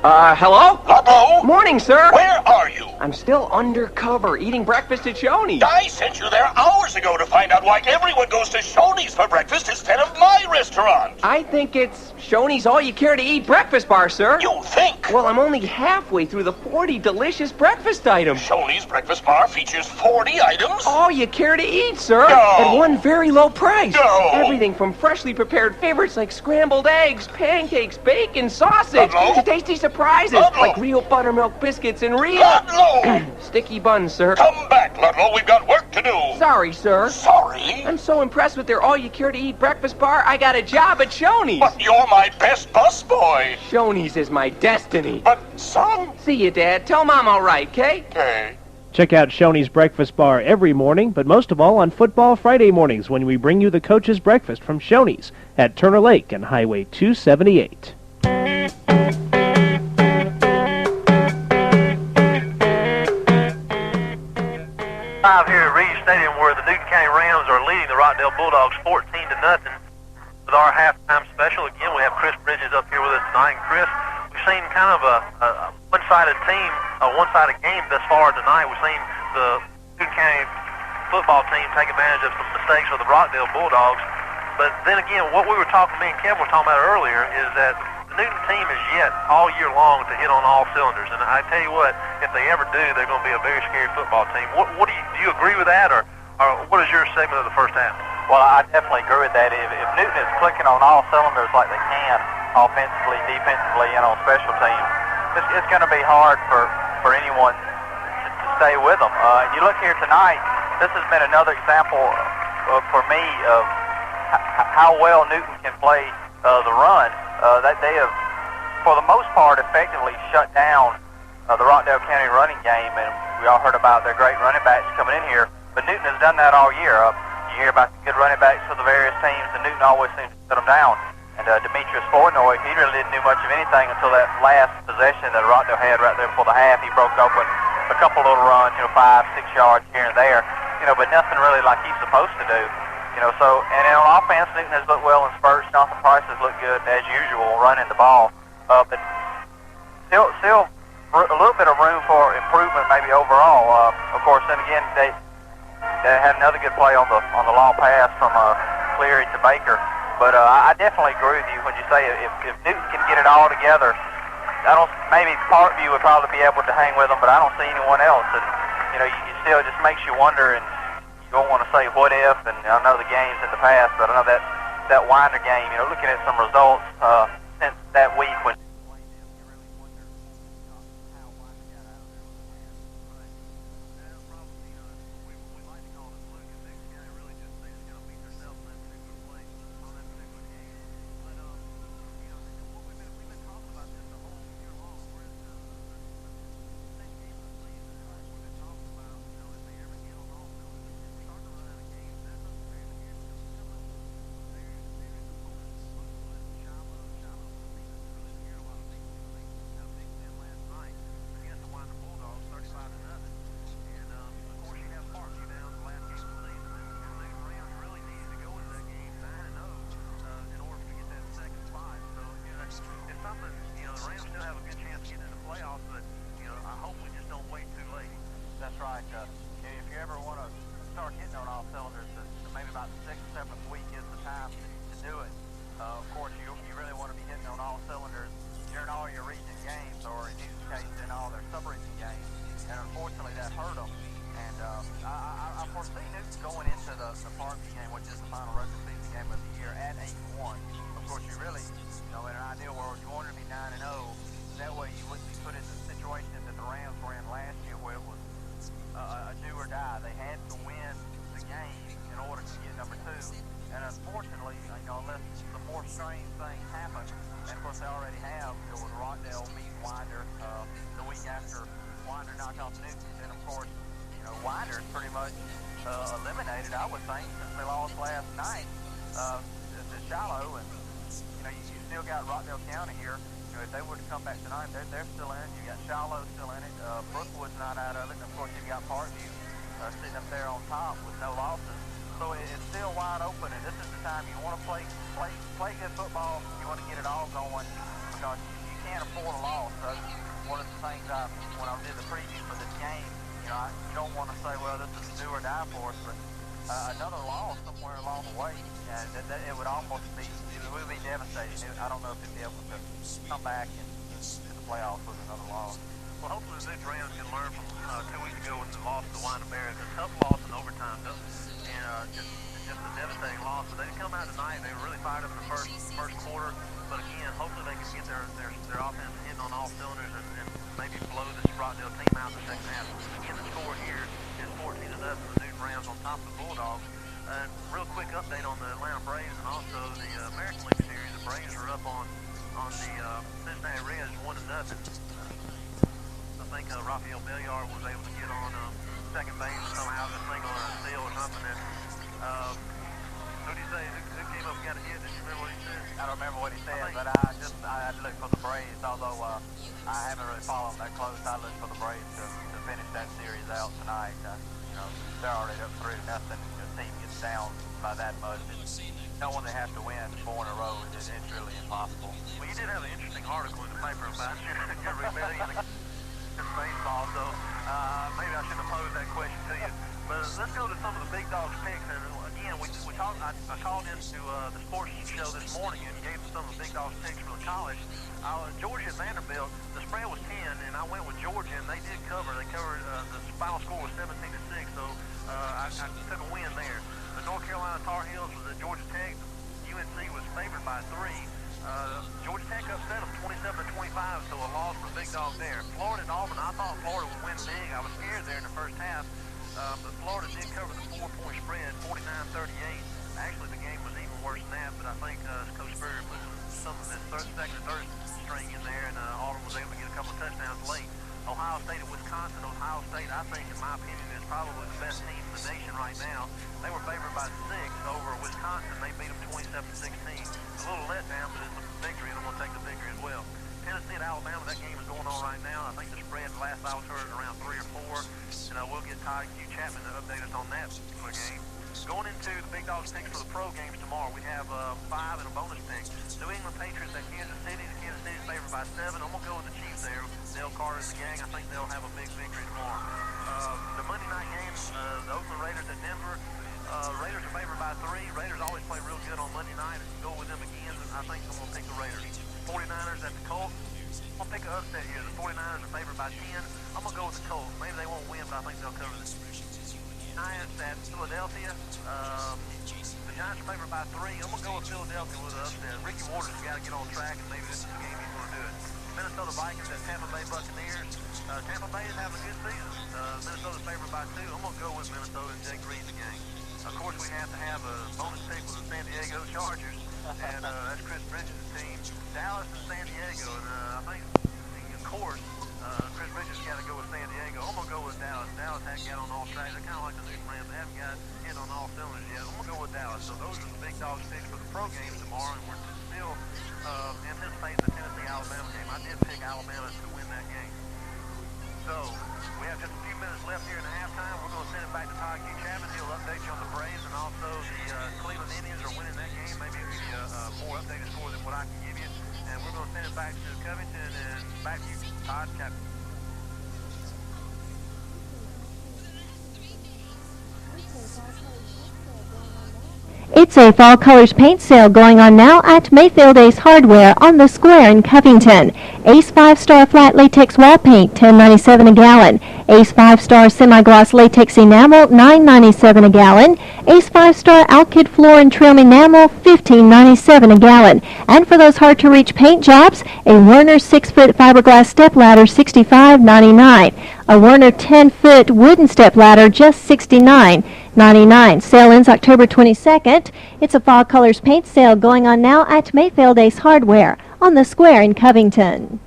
Hello? Hello? Morning, sir. Where are you? I'm still undercover, eating breakfast at Shoney's. I sent you there hours ago to find out why everyone goes to Shoney's for breakfast instead of my restaurant. I think it's Shoney's all-you-care-to-eat breakfast bar, sir. You think? Well, I'm only halfway through the 40 delicious breakfast items. Shoney's breakfast bar features 40 items? All you care to eat, sir. No. At one very low price. No. Everything from freshly prepared favorites like scrambled eggs, pancakes, bacon, sausage, to tasty surprises like real buttermilk biscuits and real... sticky buns, sir. Come back, Ludlow. We've got work to do. Sorry, sir. Sorry? I'm so impressed with their all-you-care-to-eat breakfast bar, I got a job at Shoney's. But you're my best busboy. Shoney's is my destiny. But, son... See you, Dad. Tell Mom all right, okay? Okay. Check out Shoney's Breakfast Bar every morning, but most of all on Football Friday mornings when we bring you the coach's breakfast from Shoney's at Turner Lake and Highway 278. Live here at Reed Stadium where the Newton County Rams are leading the Rockdale Bulldogs 14-0 with our halftime special. Again, we have Chris Bridges up here with us tonight. And Chris, we've seen kind of a one-sided team, a one-sided game thus far tonight. We've seen the Newton County football team take advantage of some mistakes of the Rockdale Bulldogs. But then again, what we were talking, me and Kevin were talking about earlier, is that the Newton team is yet all year long to hit on all cylinders. And I tell you what, if they ever do, they're going to be a very scary football team. What do you agree with that, or what is your segment of the first half? Well, I definitely agree with that. If Newton is clicking on all cylinders like they can, offensively, defensively, and on special teams, it's going to be hard for anyone to stay with them. You look here tonight, this has been another example for me of how well Newton can play the run. They have, for the most part, effectively shut down the Rockdale County running game, and we all heard about their great running backs coming in here, but Newton has done that all year. You hear about the good running backs for the various teams, and Newton always seems to shut them down. And Demetrius Flournoy, he really didn't do much of anything until that last possession that Rockdale had right there before the half. He broke open a couple little runs, 5, 6 yards here and there, but nothing really like he's supposed to do. So, and on offense, Newton has looked well in spurts. Jonathan Price has looked good, as usual, running the ball. But still a little bit of room for improvement maybe overall. Of course, then again, they had another good play on the long pass from Cleary to Baker. But I definitely agree with you when you say if Newton can get it all together, maybe Parkview would probably be able to hang with them, but I don't see anyone else. And, you still just makes you wonder, and you don't want to say what if, and I know the games in the past, but I know that Winder game, looking at some results since that week when come back and in the playoffs with another loss. Well, hopefully the Newton Rams can learn from 2 weeks ago when they lost to the Winding Bears. A tough loss in overtime, though, and just a devastating loss. But they come out tonight. They were really fired up in the first quarter. But again, hopefully they can get their offense hitting on all cylinders and maybe blow this Rockdale team out in the second half. Again, the score here is 14-0 for the Newton Rams on top of the Bulldogs. Real quick update on the Atlanta Braves and also the American League Series. The Braves are up on the Cincinnati Reds 1-0. I think Rafael Belliard was able to get on second base somehow, a single or a steal or something. Who do you say? Who came up and got a hit? Did you remember what he said? I don't remember what he said, but I looked for the Braves, although I haven't really followed them that close. I looked for the Braves to finish that series out tonight. They're already up 3-0. The team gets down by that much. Knowing they have to win 4 in a row, it's really impossible. Well, you did have an interesting article in the paper about your rebellion in baseball, so maybe I shouldn't have posed that question to you. But let's go to some of the big dogs picks. And again, I called into the sports show this morning and gave them some of the big dogs picks for the college. Georgia at Vanderbilt, the spread was 10, and I went with Georgia, and they did cover. They covered, the final score was 17-6, so I took a win there. The North Carolina Tar Heels was at Georgia Tech. UNC was favored by 3. Georgia Tech upset them 27-25, so a loss for the big dog there. Florida and Auburn, I thought Florida would win big. I was scared there in the first half, but Florida did cover the 4-point spread, 49-38. Actually, the game was even worse than that, but I think Coach Spurrier put some of his second and third string in there, and Auburn was able to get a couple of touchdowns late. Ohio State and Wisconsin. Ohio State, I think, in my opinion, is probably the best team in the nation right now. They were favored by 6 over Wisconsin. They beat them 27-16. A little letdown, but it's a victory, and I'm going to take the victory as well. Tennessee and Alabama, that game is going on right now. I think the spread last I was heard around 3 or 4, and we'll get Todd Q. Chapman to update us on that particular game. Going into the big dogs picks for the pro games tomorrow, we have 5 and a bonus pick. New England Patriots at Kansas City. Kansas City is favored by 7. I'm going to go with the Chiefs there. Dale Carter and the gang, I think they'll have a big victory tomorrow. The Monday night games, the Oakland Raiders at Denver. Raiders are favored by 3. Raiders always play real good on Monday night. If you go with them again, I think I'm going to pick the Raiders. 49ers at the Colts. I'm going to pick an upset here. The 49ers are favored by 10. I'm going to go with the Colts. Maybe they won't win, but I think they'll cover this. Giants at Philadelphia. The Giants are favored by 3. I'm going to go with Philadelphia with an upset. Ricky Waters has got to get on track, and maybe this is the game he's going to do it. Minnesota Vikings at Tampa Bay Buccaneers. Tampa Bay is having a good season. Minnesota's favored by 2. I'm going to go with Minnesota and Jake Reed's game. Of course, we have to have a bonus pick with the San Diego Chargers, and that's Chris Bridges' team. Dallas and San Diego, and I think, of course, Chris Bridges got to go with San Diego. I'm going to go with Dallas. Dallas hasn't got on all tracks. They're kind of like the Newton Rams. They haven't got hit on all cylinders yet. I'm going to go with Dallas. So those are the big dogs picks for the pro games tomorrow, and we're still anticipating the Tennessee-Alabama game. I did pick Alabama to win that game. So we have just a few minutes left here in the halftime. We're going to send it back to Todd Q. Chapman. He'll update you on the Braves, and also the Cleveland Indians are winning that game. Maybe he'll give you a more updated score than what I can give you. And we're going to send it back to Covington and back to you, Todd Chapman. It's a fall colors paint sale going on now at Mayfield Ace Hardware on the square in Covington. Ace 5-star flat latex wall paint, $10.97 a gallon. Ace 5-star semi-gloss latex enamel, $9.97 a gallon. Ace 5-star Alkyd floor and trim enamel, $15.97 a gallon. And for those hard-to-reach paint jobs, a Werner 6-foot fiberglass step ladder, $65.99. A Werner 10-foot wooden step ladder, just $69.99. Sale ends October 22nd. It's a fall colors paint sale going on now at Mayfield Ace Hardware on the square in Covington.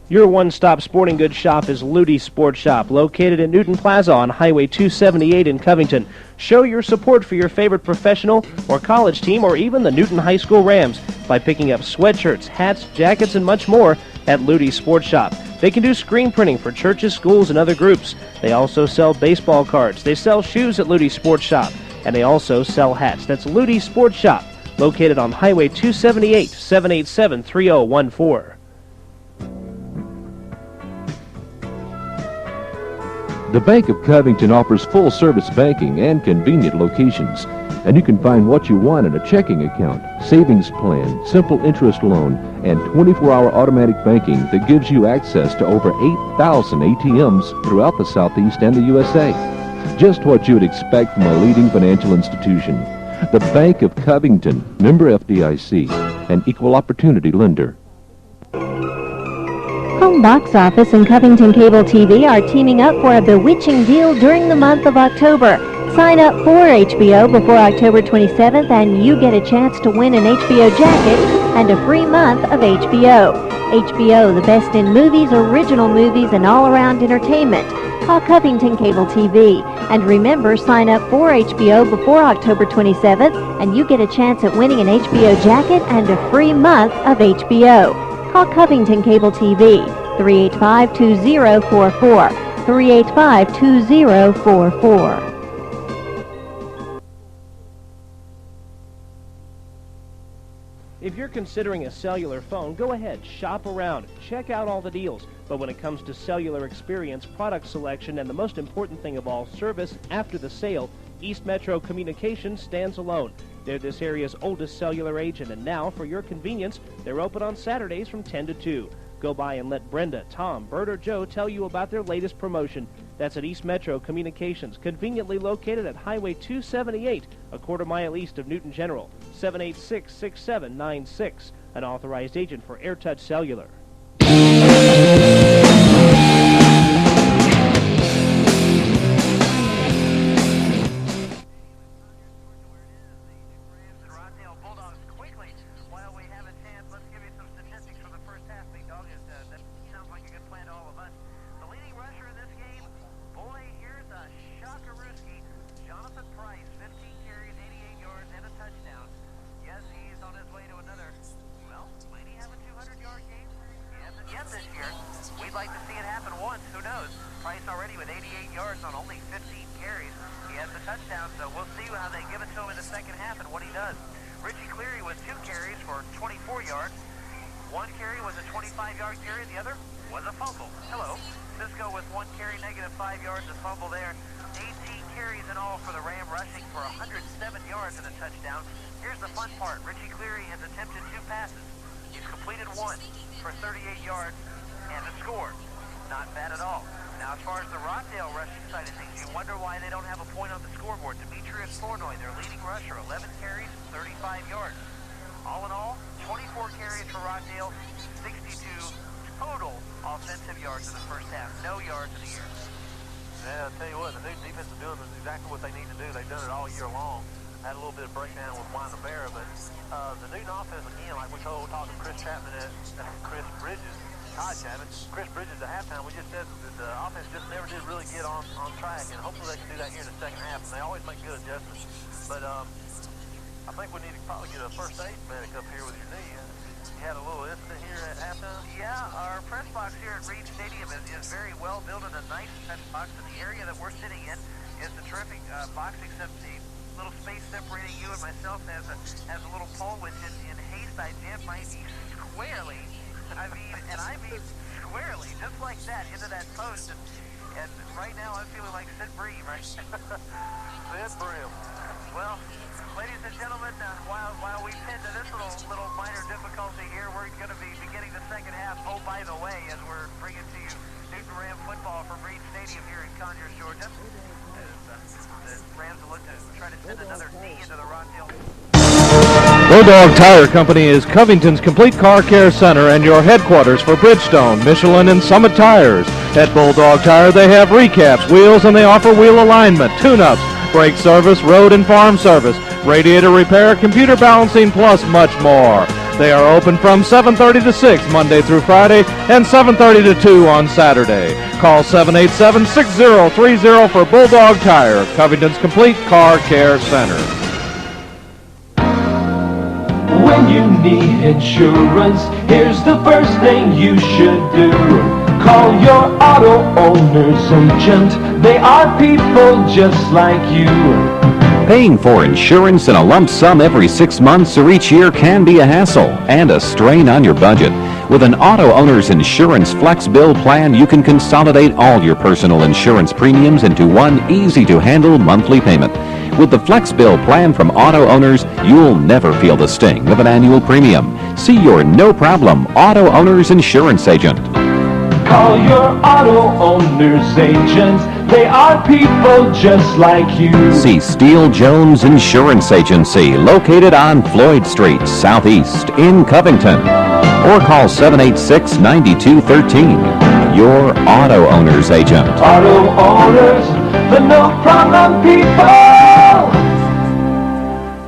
Your one-stop sporting goods shop is Ludi Sports Shop, located at Newton Plaza on Highway 278 in Covington. Show your support for your favorite professional or college team or even the Newton High School Rams by picking up sweatshirts, hats, jackets, and much more at Ludi Sports Shop. They can do screen printing for churches, schools, and other groups. They also sell baseball cards. They sell shoes at Ludi Sports Shop, and they also sell hats. That's Ludi Sports Shop, located on Highway 278, 787-3014. The Bank of Covington offers full-service banking and convenient locations. And you can find what you want in a checking account, savings plan, simple interest loan, and 24-hour automatic banking that gives you access to over 8,000 ATMs throughout the Southeast and the USA. Just what you would expect from a leading financial institution. The Bank of Covington, member FDIC, an equal opportunity lender. Home Box Office and Covington Cable TV are teaming up for a bewitching deal during the month of October. Sign up for HBO before October 27th and you get a chance to win an HBO jacket and a free month of HBO. HBO, the best in movies, original movies, and all-around entertainment. Call Covington Cable TV. And remember, sign up for HBO before October 27th and you get a chance at winning an HBO jacket and a free month of HBO. Call Covington Cable TV, 385-2044, 385-2044. If you're considering a cellular phone, go ahead, shop around, check out all the deals. But when it comes to cellular experience, product selection, and the most important thing of all, service after the sale, East Metro Communications stands alone. They're this area's oldest cellular agent, and now, for your convenience, they're open on Saturdays from 10 to 2. Go by and let Brenda, Tom, Bert, or Joe tell you about their latest promotion. That's at East Metro Communications, conveniently located at Highway 278, a quarter-mile east of Newton General, 786-6796, an authorized agent for AirTouch Cellular. For 38 yards and a score. Not bad at all. Now, as far as the Rockdale rushing side of things, you wonder why they don't have a point on the scoreboard. Demetrius Flournoy, their leading rusher, 11 carries, 35 yards. All in all, 24 carries for Rockdale, 62 total offensive yards in the first half. No yards in the air. Yeah, I'll tell you what, the new defense is doing exactly what they need to do. They've done it all year long. Had a little bit of breakdown with Wynabera, but the Newton offense, again, like we talked to Chris Chapman at Chris Bridges, Todd Chapman, Chris Bridges at halftime, we just said that the offense just never did really get on track, and hopefully they can do that here in the second half, and they always make good adjustments. But I think we need to probably get a first aid medic up here with your knee. You had a little incident here at halftime? Yeah, our press box here at Reed Stadium is very well built in a nice press box, and the area that we're sitting in is a terrific box, except the little space separating you and myself has a little pole, which in haste I jammed my knee squarely, I mean squarely, just like that, into that post, and right now I'm feeling like Sid Bream, right? Sid Bream. Well, ladies and gentlemen, while we tend to this little minor difficulty here, we're going to be beginning the second half. Oh, by the way, as we're bringing to you Newton Ram football from Reed Stadium here in Conyers, Georgia. The Rams will look to try to send another knee into the Rockdale. Bulldog Tire Company is Covington's complete car care center and your headquarters for Bridgestone, Michelin, and Summit tires. At Bulldog Tire, they have recaps, wheels, and they offer wheel alignment, tune-ups, brake service, road and farm service, radiator repair, computer balancing, plus much more. They are open from 7:30 to 6 Monday through Friday and 7:30 to 2 on Saturday. Call 787-6030 for Bulldog Tire, Covington's complete car care center. When you need insurance, here's the first thing you should do. Call your auto owner's agent. They are people just like you. Paying for insurance in a lump sum every 6 months or each year can be a hassle and a strain on your budget. With an auto owner's insurance flex bill plan, you can consolidate all your personal insurance premiums into one easy-to-handle monthly payment. With the Flex Bill plan from auto owners, you'll never feel the sting of an annual premium. See your no-problem auto owner's insurance agent. Call your auto owner's agents. They are people just like you. See Steele Jones Insurance Agency, located on Floyd Street, Southeast, in Covington. Or call 786-9213. Your auto owner's agent. Auto owners, the no-problem people.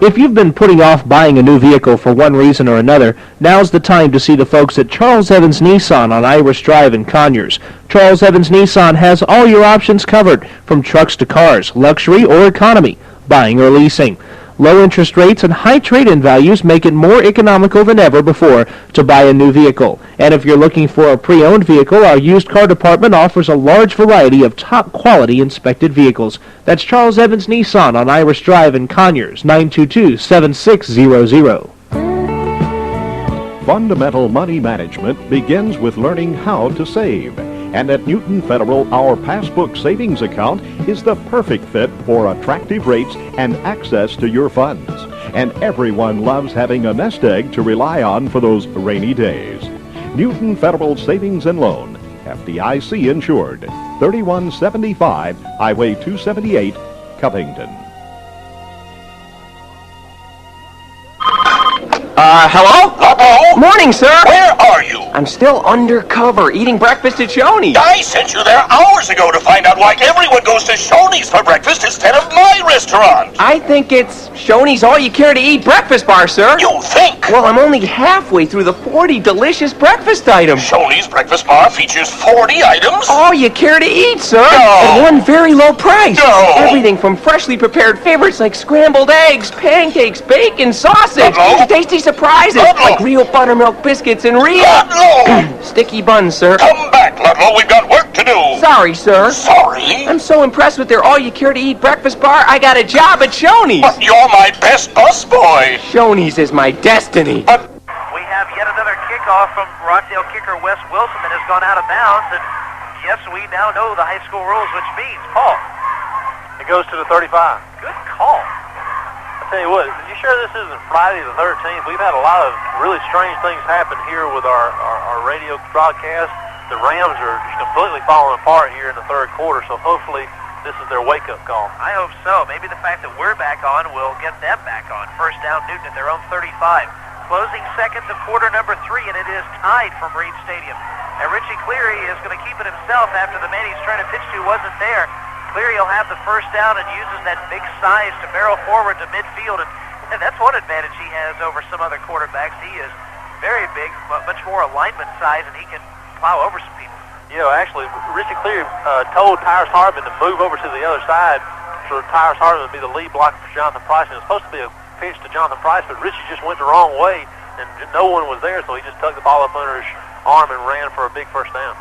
If you've been putting off buying a new vehicle for one reason or another, now's the time to see the folks at Charles Evans Nissan on Irish Drive in Conyers. Charles Evans Nissan has all your options covered, from trucks to cars, luxury or economy, buying or leasing. Low interest rates and high trade-in values make it more economical than ever before to buy a new vehicle. And if you're looking for a pre-owned vehicle, our used car department offers a large variety of top-quality inspected vehicles. That's Charles Evans Nissan on Irish Drive in Conyers, 922-7600. Fundamental money management begins with learning how to save. And at Newton Federal, our Passbook Savings Account is the perfect fit for attractive rates and access to your funds. And everyone loves having a nest egg to rely on for those rainy days. Newton Federal Savings and Loan, FDIC insured, 3175 Highway 278, Covington. Hello? Hello? Morning, sir. Where are you? I'm still undercover, eating breakfast at Shoney's. I sent you there hours ago to find out why everyone goes to Shoney's for breakfast instead of my restaurant. I think it's Shoney's all-you-care-to-eat breakfast bar, sir. You think? Well, I'm only halfway through the 40 delicious breakfast items. Shoney's breakfast bar features 40 items? All you care to eat, sir. No. At one very low price. No. Everything from freshly prepared favorites like scrambled eggs, pancakes, bacon, sausage, to tasty surprises like real buttermilk biscuits and real sticky buns, sir. Come back, Ludlow. We've got work to do. Sorry, sir. Sorry? I'm so impressed with their all-you-care-to-eat breakfast bar, I got a job at Shoney's. But you're my best busboy. Shoney's is my destiny. We have yet another kickoff from Rockdale kicker Wes Wilson that has gone out of bounds. And yes, we now know the high school rules, which means, Paul, It goes to the 35. good call. I tell you what, are you sure this isn't Friday the 13th? We've had a lot of really strange things happen here with our radio broadcast. The Rams are just completely falling apart here in the third quarter, so hopefully this is their wake-up call. I hope so. Maybe the fact that we're back on will get them back on. First down, Newton at their own 35. Closing seconds of quarter number 3, and it is tied from Reed Stadium. And Richie Cleary is going to keep it himself after the man he's trying to pitch to wasn't there. Cleary will have the first down and uses that big size to barrel forward to midfield, and that's one advantage he has over some other quarterbacks. He is very big, but much more alignment size, and he can plow over some people. You know, actually, Richie Cleary told Tyrus Hardman to move over to the other side so Tyrus Hardman would be the lead blocker for Jonathan Price. And it was supposed to be a pitch to Jonathan Price, but Richie just went the wrong way, and no one was there, so he just tucked the ball up under his arm and ran for a big first down.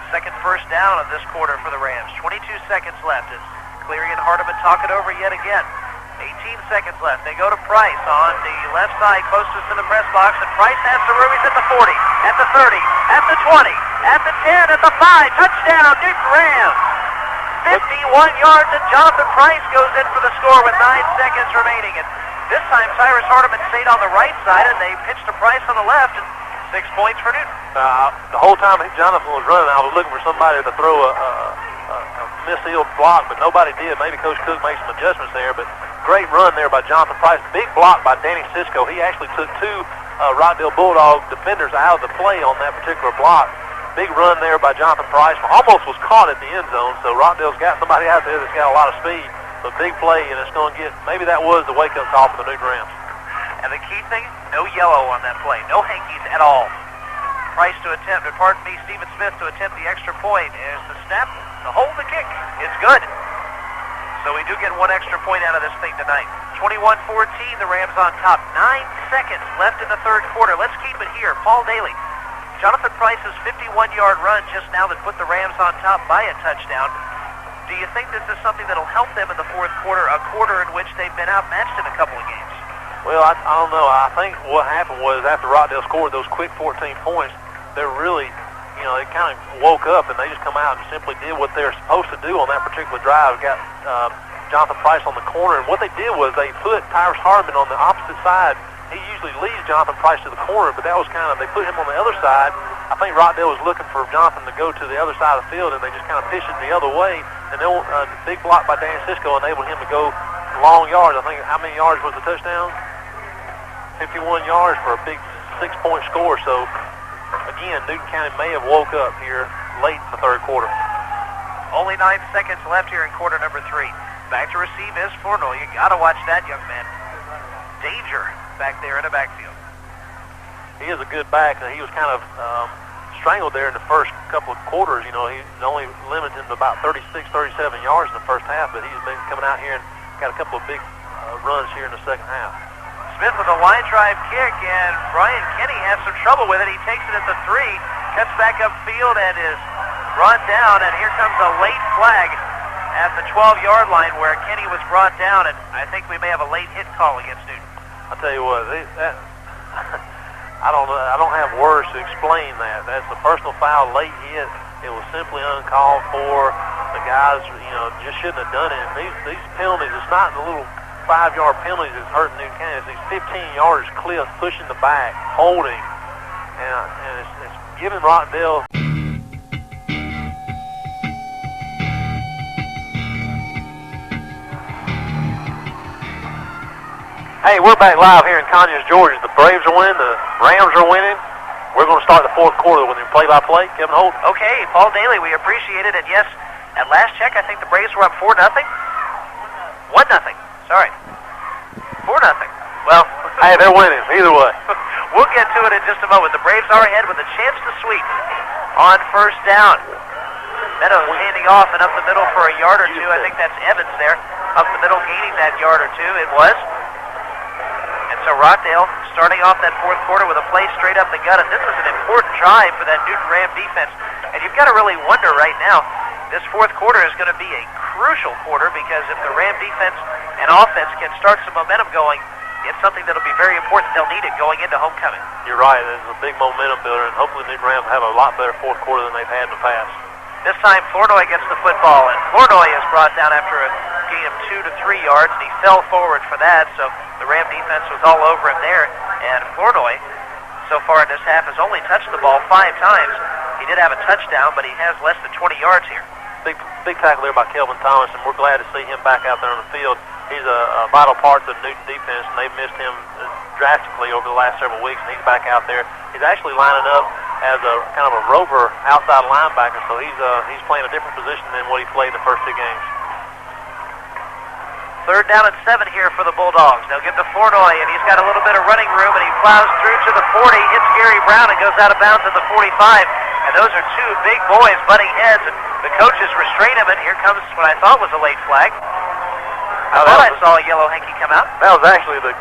Second first down of this quarter for the Rams. 22 seconds left as Cleary and Hardiman talk it over yet again. 18 seconds left. They go to Price on the left side, closest to the press box, and Price has the room. He's at the 40, at the 30, at the 20, at the 10, at the 5. Touchdown, Newton Rams. 51 yards, and Jonathan Price goes in for the score with 9 seconds remaining. And this time, Tyrus Hardiman stayed on the right side, and they pitched to Price on the left, and 6 points for Newton. The whole time Jonathan was running, I was looking for somebody to throw a misfield block, but nobody did. Maybe Coach Cook made some adjustments there, but great run there by Jonathan Price. Big block by Danny Sisco. He actually took 2 Rockdale Bulldog defenders out of the play on that particular block. Big run there by Jonathan Price. Almost was caught at the end zone, so Rockdale's got somebody out there that's got a lot of speed. So big play, and it's going to get, maybe that was the wake-up call for the Newton Rams. And the key thing, no yellow on that play. No hankies at all. Price to attempt, or pardon me, Stephen Smith to attempt the extra point is the snap to hold the kick. It's good. So we do get 1 extra point out of this thing tonight. 21-14, the Rams on top. 9 seconds left in the third quarter. Let's keep it here. Paul Dailey. Jonathan Price's 51-yard run just now that put the Rams on top by a touchdown. Do you think this is something that'll help them in the fourth quarter, a quarter in which they've been outmatched in a couple of games? Well, I don't know. I think what happened was after Rockdale scored those quick 14 points, they're really, they kind of woke up and they just come out and simply did what they're supposed to do on that particular drive. Got Jonathan Price on the corner, and what they did was they put Tyrus Hardman on the opposite side. He usually leads Jonathan Price to the corner, but that was they put him on the other side. I think Rockdale was looking for Jonathan to go to the other side of the field, and they just kind of pitched it the other way. And then the big block by Dan Cisco enabled him to go long yards. I think, how many yards was the touchdown? 51 yards for a big 6-point score. So, again, Newton County may have woke up here late in the third quarter. Only 9 seconds left here in quarter number 3. Back to receive is Flournoy. You got to watch that young man. Danger back there in the backfield. He is a good back. He was kind of strangled there in the first couple of quarters. You know, he's only limited to about 36, 37 yards in the first half, but he's been coming out here and got a couple of big runs here in the second half. Smith with a line drive kick, and Brian Kenny has some trouble with it. He takes it at the 3, cuts back upfield, and is brought down, and here comes a late flag at the 12-yard line where Kenny was brought down, and I think we may have a late hit call against Newton. I'll tell you what, I don't have words to explain that. That's a personal foul, late hit. It was simply uncalled for. The guys, just shouldn't have done it. These penalties, it's not the little 5-yard penalties that's hurting Newton County. It's these 15-yarders cliff, pushing the back, holding, and it's giving Rockdale. Hey, we're back live here in Conyers, Georgia. The Braves are winning. The Rams are winning. We're going to start the fourth quarter with your play-by-play. Kevin Holden. Okay, Paul Dailey, we appreciate it. And yes, at last check, I think the Braves were up 4-0. 1-0. Sorry. 4-0. Well, hey, they're winning either way. We'll get to it in just a moment. The Braves are ahead with a chance to sweep on first down. Meadows handing off and up the middle for a yard or two. I think that's Evans there. Up the middle, gaining that yard or two. It was. So Rockdale starting off that fourth quarter with a play straight up the gut, and this is an important drive for that Newton Ram defense. And you've got to really wonder right now, this fourth quarter is going to be a crucial quarter, because if the Ram defense and offense can start some momentum going, it's something that'll be very important. They'll need it going into homecoming. You're right. It's a big momentum builder, and hopefully Newton Rams have a lot better fourth quarter than they've had in the past. This time Flournoy gets the football, and Flournoy is brought down after a gain of 2 to 3 yards, and he fell forward for that, so the Ram defense was all over him there. And Flournoy, so far in this half, has only touched the ball 5 times. He did have a touchdown, but he has less than 20 yards here. Big tackle there by Kelvin Thomas, and we're glad to see him back out there on the field. He's a vital part of the Newton defense, and they've missed him drastically over the last several weeks, and he's back out there. He's actually lining up as a kind of a rover outside linebacker, so he's playing a different position than what he played in the first 2 games. 3rd down and 7 here for the Bulldogs. They'll get to Flournoy, and he's got a little bit of running room, and he plows through to the 40, hits Gary Brown, and goes out of bounds at the 45. And those are 2 big boys butting heads, and the coaches restrain him, and here comes what I thought was a late flag. I thought I saw a yellow hanky come out. That was actually the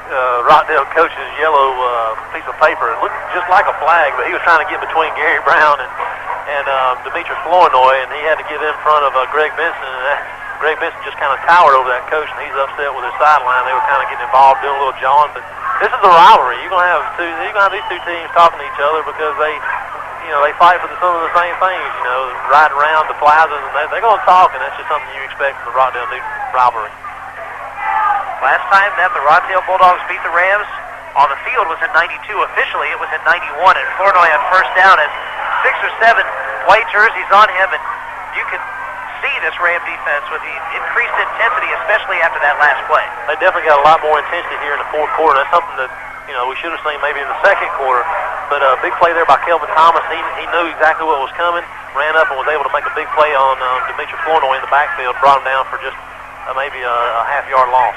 Rockdale coach's yellow piece of paper. It looked just like a flag, but he was trying to get between Gary Brown and Demetrius Flournoy, and he had to get in front of Greg Benson, and Greg Benson just kind of towered over that coach, and he's upset with his sideline. They were kind of getting involved, doing a little jawing, but this is a rivalry. You're gonna have these 2 teams talking to each other because they fight for some of the same things. Riding around the plazas, and they're gonna talk, and that's just something you expect from the Rockdale-Newton rivalry. Last time that the Rockdale Bulldogs beat the Rams on the field was in 92. Officially, it was in 91, and Flournoy on first down has 6 or 7 white jerseys on him, and you can see this Ram defense with the increased intensity, especially after that last play. They definitely got a lot more intensity here in the fourth quarter. That's something that we should have seen maybe in the second quarter. But a big play there by Kelvin Thomas. He knew exactly what was coming, ran up and was able to make a big play on Demetrius Flournoy in the backfield, brought him down for just maybe a half-yard loss.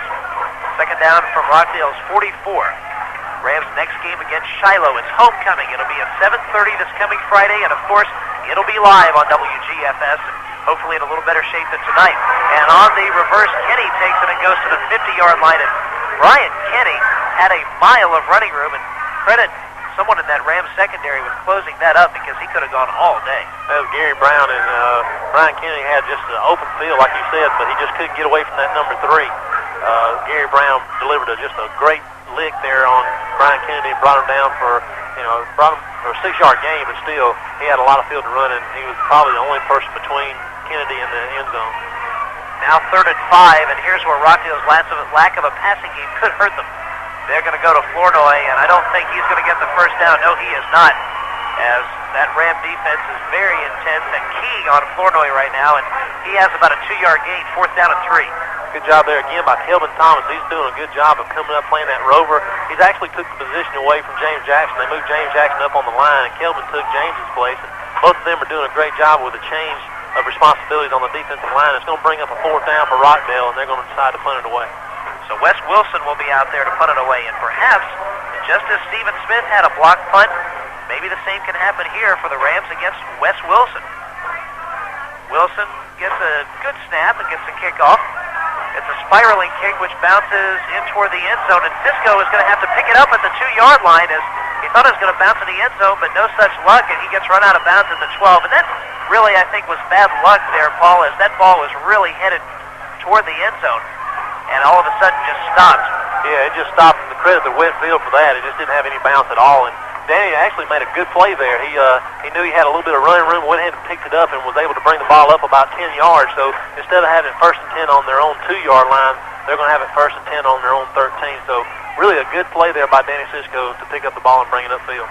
2nd down from Rockdale's 44. Rams next game against Shiloh. It's homecoming. It'll be at 7:30 this coming Friday, and of course, it'll be live on WGFS, and hopefully in a little better shape than tonight. And on the reverse, Kenny takes it and goes to the 50-yard line, and Brian Kenny had a mile of running room, and credit someone in that Rams secondary with closing that up, because he could have gone all day. That was Gary Brown, and Brian Kenny had just an open field, like you said, but he just couldn't get away from that number 3. Gary Brown delivered just a great lick there on Brian Kennedy, brought him down for a 6-yard gain, but still he had a lot of field to run, and he was probably the only person between Kennedy and the end zone. Now 3rd and 5, and here's where Rockdale's lack of a passing game could hurt them. They're going to go to Flournoy, and I don't think he's going to get the first down. No, he is not, as that Ram defense is very intense and keying on Flournoy right now, and he has about a 2-yard gain, 4th down and 3. Good job there again by Kelvin Thomas. He's doing a good job of coming up playing that rover. He's actually took the position away from James Jackson. They moved James Jackson up on the line, and Kelvin took James's place. And both of them are doing a great job with the change of responsibilities on the defensive line. It's going to bring up a 4th down for Rockdale, and they're going to decide to punt it away. So Wes Wilson will be out there to punt it away, and perhaps, just as Stephen Smith had a blocked punt, maybe the same can happen here for the Rams against Wes Wilson. Wilson gets a good snap and gets a kickoff. It's a spiraling kick which bounces in toward the end zone, and Cisco is going to have to pick it up at the 2-yard line as he thought it was going to bounce in the end zone, but no such luck, and he gets run out of bounds at the 12. And that really, I think, was bad luck there, Paul, as that ball was really headed toward the end zone, and all of a sudden just stopped. Yeah, it just stopped, and the credit to Whitfield for that. It just didn't have any bounce at all, and Danny actually made a good play there. He knew he had a little bit of running room, went ahead and picked it up and was able to bring the ball up about 10 yards. So instead of having it 1st and 10 on their own 2-yard line, they're going to have it 1st and 10 on their own 13. So really a good play there by Danny Cisco to pick up the ball and bring it upfield.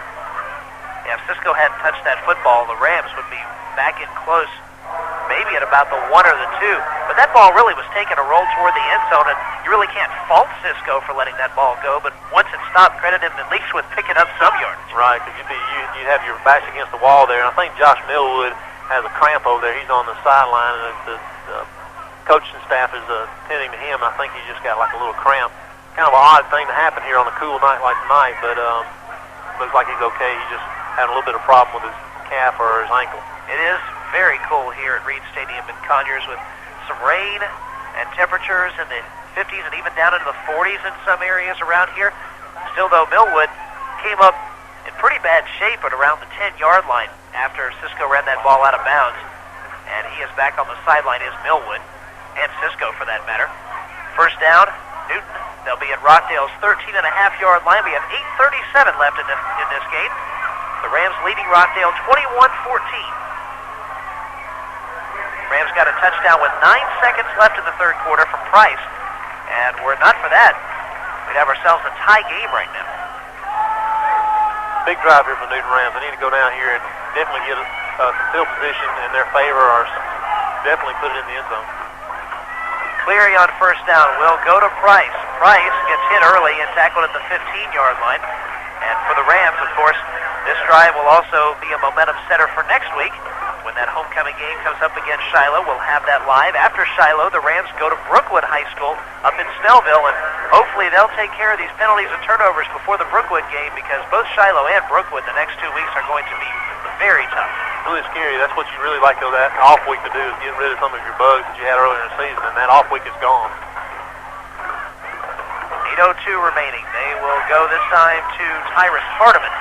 Yeah, if Cisco hadn't touched that football, the Rams would be back in close, maybe at about the 1 or the 2. But that ball really was taking a roll toward the end zone, and you really can't fault Cisco for letting that ball go. But once it stopped, credit him at least with picking up some yardage. Right, because you'd have your backs against the wall there. And I think Josh Millwood has a cramp over there. He's on the sideline, and the coaching staff is tending to him. I think he just got like a little cramp. Kind of an odd thing to happen here on a cool night like tonight, but looks like he's okay. He just had a little bit of problem with his calf or his ankle. It is very cool here at Reed Stadium in Conyers with some rain and temperatures in the 50s and even down into the 40s in some areas around here. Still, though, Millwood came up in pretty bad shape at around the 10-yard line after Cisco ran that ball out of bounds. And he is back on the sideline, is Millwood, and Cisco for that matter. First down, Newton. They'll be at Rockdale's 13.5-yard line. We have 8:37 left in this game. The Rams leading Rockdale 21-14. Rams got a touchdown with 9 seconds left in the 3rd quarter from Price. And were it not for that, we'd have ourselves a tie game right now. Big drive here for the Newton Rams. They need to go down here and definitely get some field position in their favor, or definitely put it in the end zone. Cleary on first down will go to Price. Price gets hit early and tackled at the 15-yard line. And for the Rams, of course, this drive will also be a momentum setter for next week. When that homecoming game comes up against Shiloh, we'll have that live. After Shiloh, the Rams go to Brookwood High School up in Snellville, and hopefully they'll take care of these penalties and turnovers before the Brookwood game, because both Shiloh and Brookwood the next 2 weeks are going to be very tough. Really scary. That's what you really like that off week to do, is get rid of some of your bugs that you had earlier in the season, and that off week is gone. 8:02 remaining. They will go this time to Tyrus Hardiman.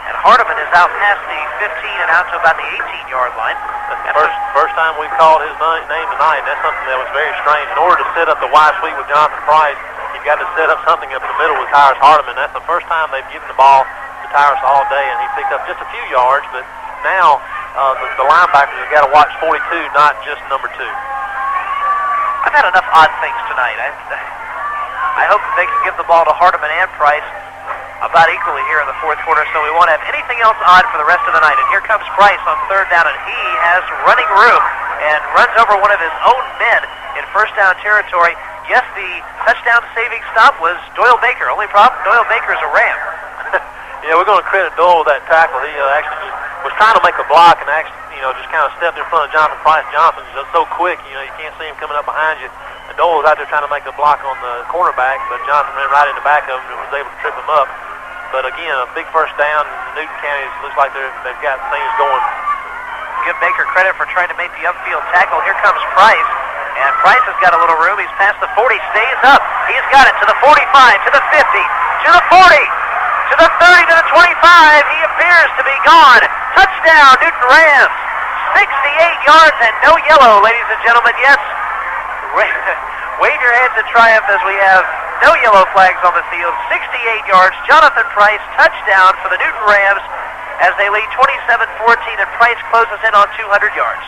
And Hardiman is out past the 15 and out to about the 18-yard line. That's the first time we've called his name tonight, and that's something that was very strange. In order to set up the wide sweep with Jonathan Price, you've got to set up something up in the middle with Tyrus Hardiman. That's the first time they've given the ball to Tyrus all day, and he picked up just a few yards, but now the linebackers have got to watch 42, not just number 2. I've had enough odd things tonight. I hope that they can give the ball to Hardiman and Price about equally here in the 4th quarter, so we won't have anything else odd for the rest of the night. And here comes Price on 3rd down, and he has running room and runs over one of his own men in first down territory. Yes, the touchdown-saving stop was Doyle Baker. Only problem, Doyle Baker's a Ram. Yeah, we're going to credit Doyle with that tackle. He actually just was trying to make a block and actually, just kind of stepped in front of Jonathan Price. Johnson's just so quick, you can't see him coming up behind you. And Doyle was out there trying to make a block on the cornerback, but Johnson ran right in the back of him and was able to trip him up. But again, a big first down. Newton County looks like they've got things going. Give Baker credit for trying to make the upfield tackle. Here comes Price, and Price has got a little room. He's past the 40, stays up. He's got it to the 45, to the 50, to the 40, to the 30, to the 25. He appears to be gone. Touchdown, Newton Rams. 68 yards and no yellow, ladies and gentlemen. Yes, wave your hands in triumph as we have no yellow flags on the field. 68 yards. Jonathan Price, touchdown for the Newton Rams as they lead 27-14, and Price closes in on 200 yards.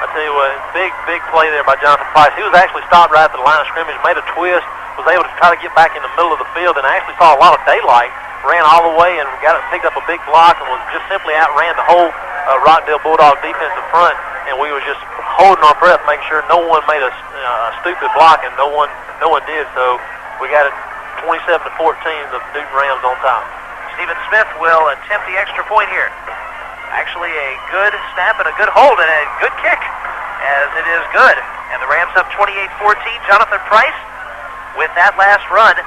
I tell you what, big play there by Jonathan Price. He was actually stopped right at the line of scrimmage, made a twist, was able to try to get back in the middle of the field, and I actually saw a lot of daylight. Ran all the way and picked up a big block and was just simply outran the whole Rockdale Bulldog defensive front, and we was just holding our breath, making sure no one made a stupid block, and no one did. So we got it 27-14, the Newton Rams on top. Stephen Smith will attempt the extra point here. Actually, a good snap and a good hold and a good kick, as it is good. And the Rams up 28-14. Jonathan Price, with that last run,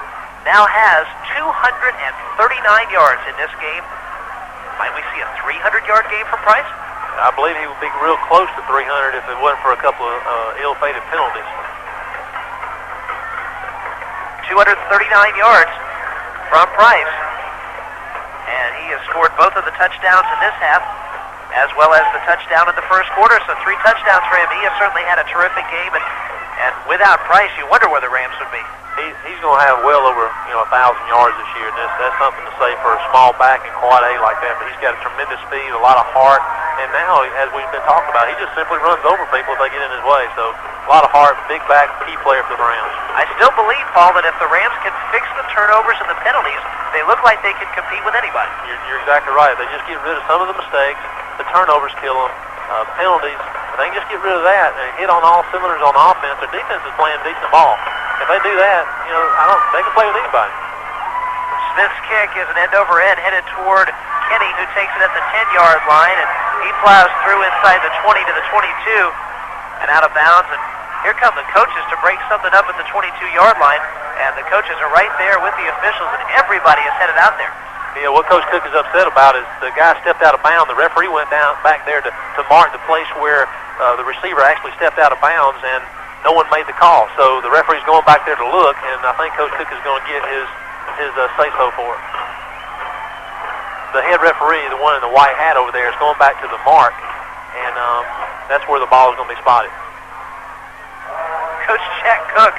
now has 239 yards in this game. Might we see a 300-yard game from Price? I believe he would be real close to 300 if it wasn't for a couple of ill-fated penalties. 239 yards from Price. And he has scored both of the touchdowns in this half, as well as the touchdown in the first quarter. So 3 touchdowns for him. He has certainly had a terrific game. And without Price, you wonder where the Rams would be. He's going to have well over 1,000 yards this year. That's something to say for a small back in quad A like that. But he's got a tremendous speed, a lot of heart, and now, as we've been talking about, he just simply runs over people if they get in his way. So a lot of heart, big back, key player for the Rams. I still believe, Paul, that if the Rams can fix the turnovers and the penalties, they look like they can compete with anybody. You're exactly right. They just get rid of some of the mistakes. The turnovers kill them. Penalties. If they can just get rid of that and hit on all cylinders on offense, their defense is playing decent ball. If they do that, they can play with anybody. Smith's kick is an end-over-end headed toward Kenny, who takes it at the 10-yard line, and he plows through inside the 20 to the 22 and out of bounds. And here come the coaches to break something up at the 22-yard line, and the coaches are right there with the officials, and everybody is headed out there. Yeah, what Coach Cook is upset about is the guy stepped out of bounds. The referee went down back there to mark the place where the receiver actually stepped out of bounds, and no one made the call. So the referee's going back there to look, and I think Coach Cook is going to get his say-so for it. The head referee, the one in the white hat over there, is going back to the mark, and that's where the ball is going to be spotted. Coach Jack Cook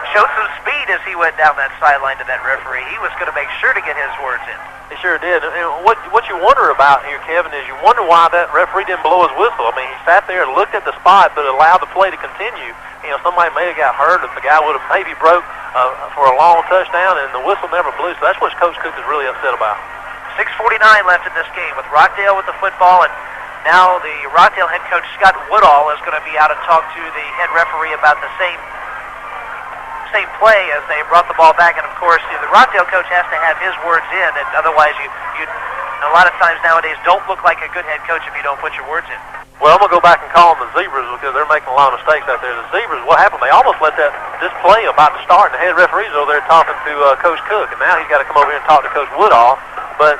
showed some speed as he went down that sideline to that referee. He was going to make sure to get his words in. He sure did. And what you wonder about here, Kevin, is you wonder why that referee didn't blow his whistle. I mean, he sat there and looked at the spot, but allowed the play to continue. Somebody may have got hurt, if the guy would have maybe broke for a long touchdown, and the whistle never blew. So that's what Coach Cook is really upset about. 6:49 left in this game with Rockdale with the football, and now the Rockdale head coach Scott Woodall is going to be out and talk to the head referee about the same play as they brought the ball back. And of course, the Rockdale coach has to have his words in, and otherwise you a lot of times nowadays don't look like a good head coach if you don't put your words in. Well, I'm going to go back and call them the Zebras because they're making a lot of mistakes out there. The Zebras, what happened? They almost let this play about to start, and the head referee's over there talking to Coach Cook, and now he's got to come over here and talk to Coach Woodall. But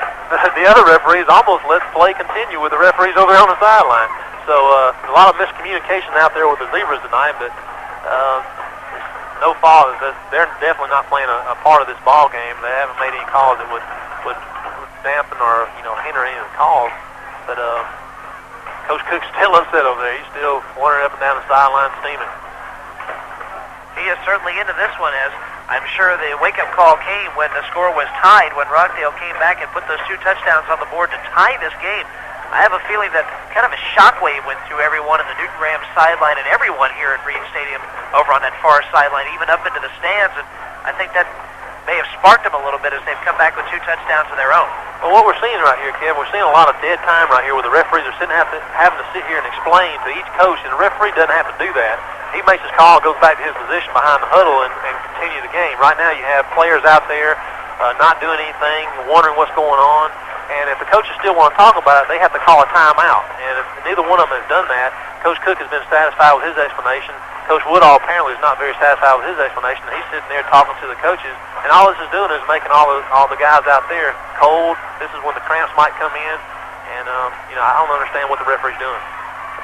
the other referees almost let the play continue with the referees over there on the sideline. So a lot of miscommunication out there with the Zebras tonight, but no fault. They're definitely not playing a part of this ball game. They haven't made any calls that would dampen or hinder any of the calls. But Coach Cook's still upset over there. He's still wandering up and down the sideline steaming. He is certainly into this one, as I'm sure the wake-up call came when the score was tied, when Rockdale came back and put those 2 touchdowns on the board to tie this game. I have a feeling that kind of a shockwave went through everyone in the Newton Rams sideline and everyone here at Reed Stadium over on that far sideline, even up into the stands. And I think that may have sparked them a little bit as they've come back with 2 touchdowns of their own. Well, what we're seeing right here, Kevin, we're seeing a lot of dead time right here where the referees are having to sit here and explain to each coach, and the referee doesn't have to do that. He makes his call, goes back to his position behind the huddle, and continue the game. Right now you have players out there not doing anything, wondering what's going on. And if the coaches still want to talk about it, they have to call a timeout. And if neither one of them has done that, Coach Cook has been satisfied with his explanation. Coach Woodall apparently is not very satisfied with his explanation. He's sitting there talking to the coaches. And all this is doing is making all the guys out there cold. This is when the cramps might come in. And, I don't understand what the referee's doing.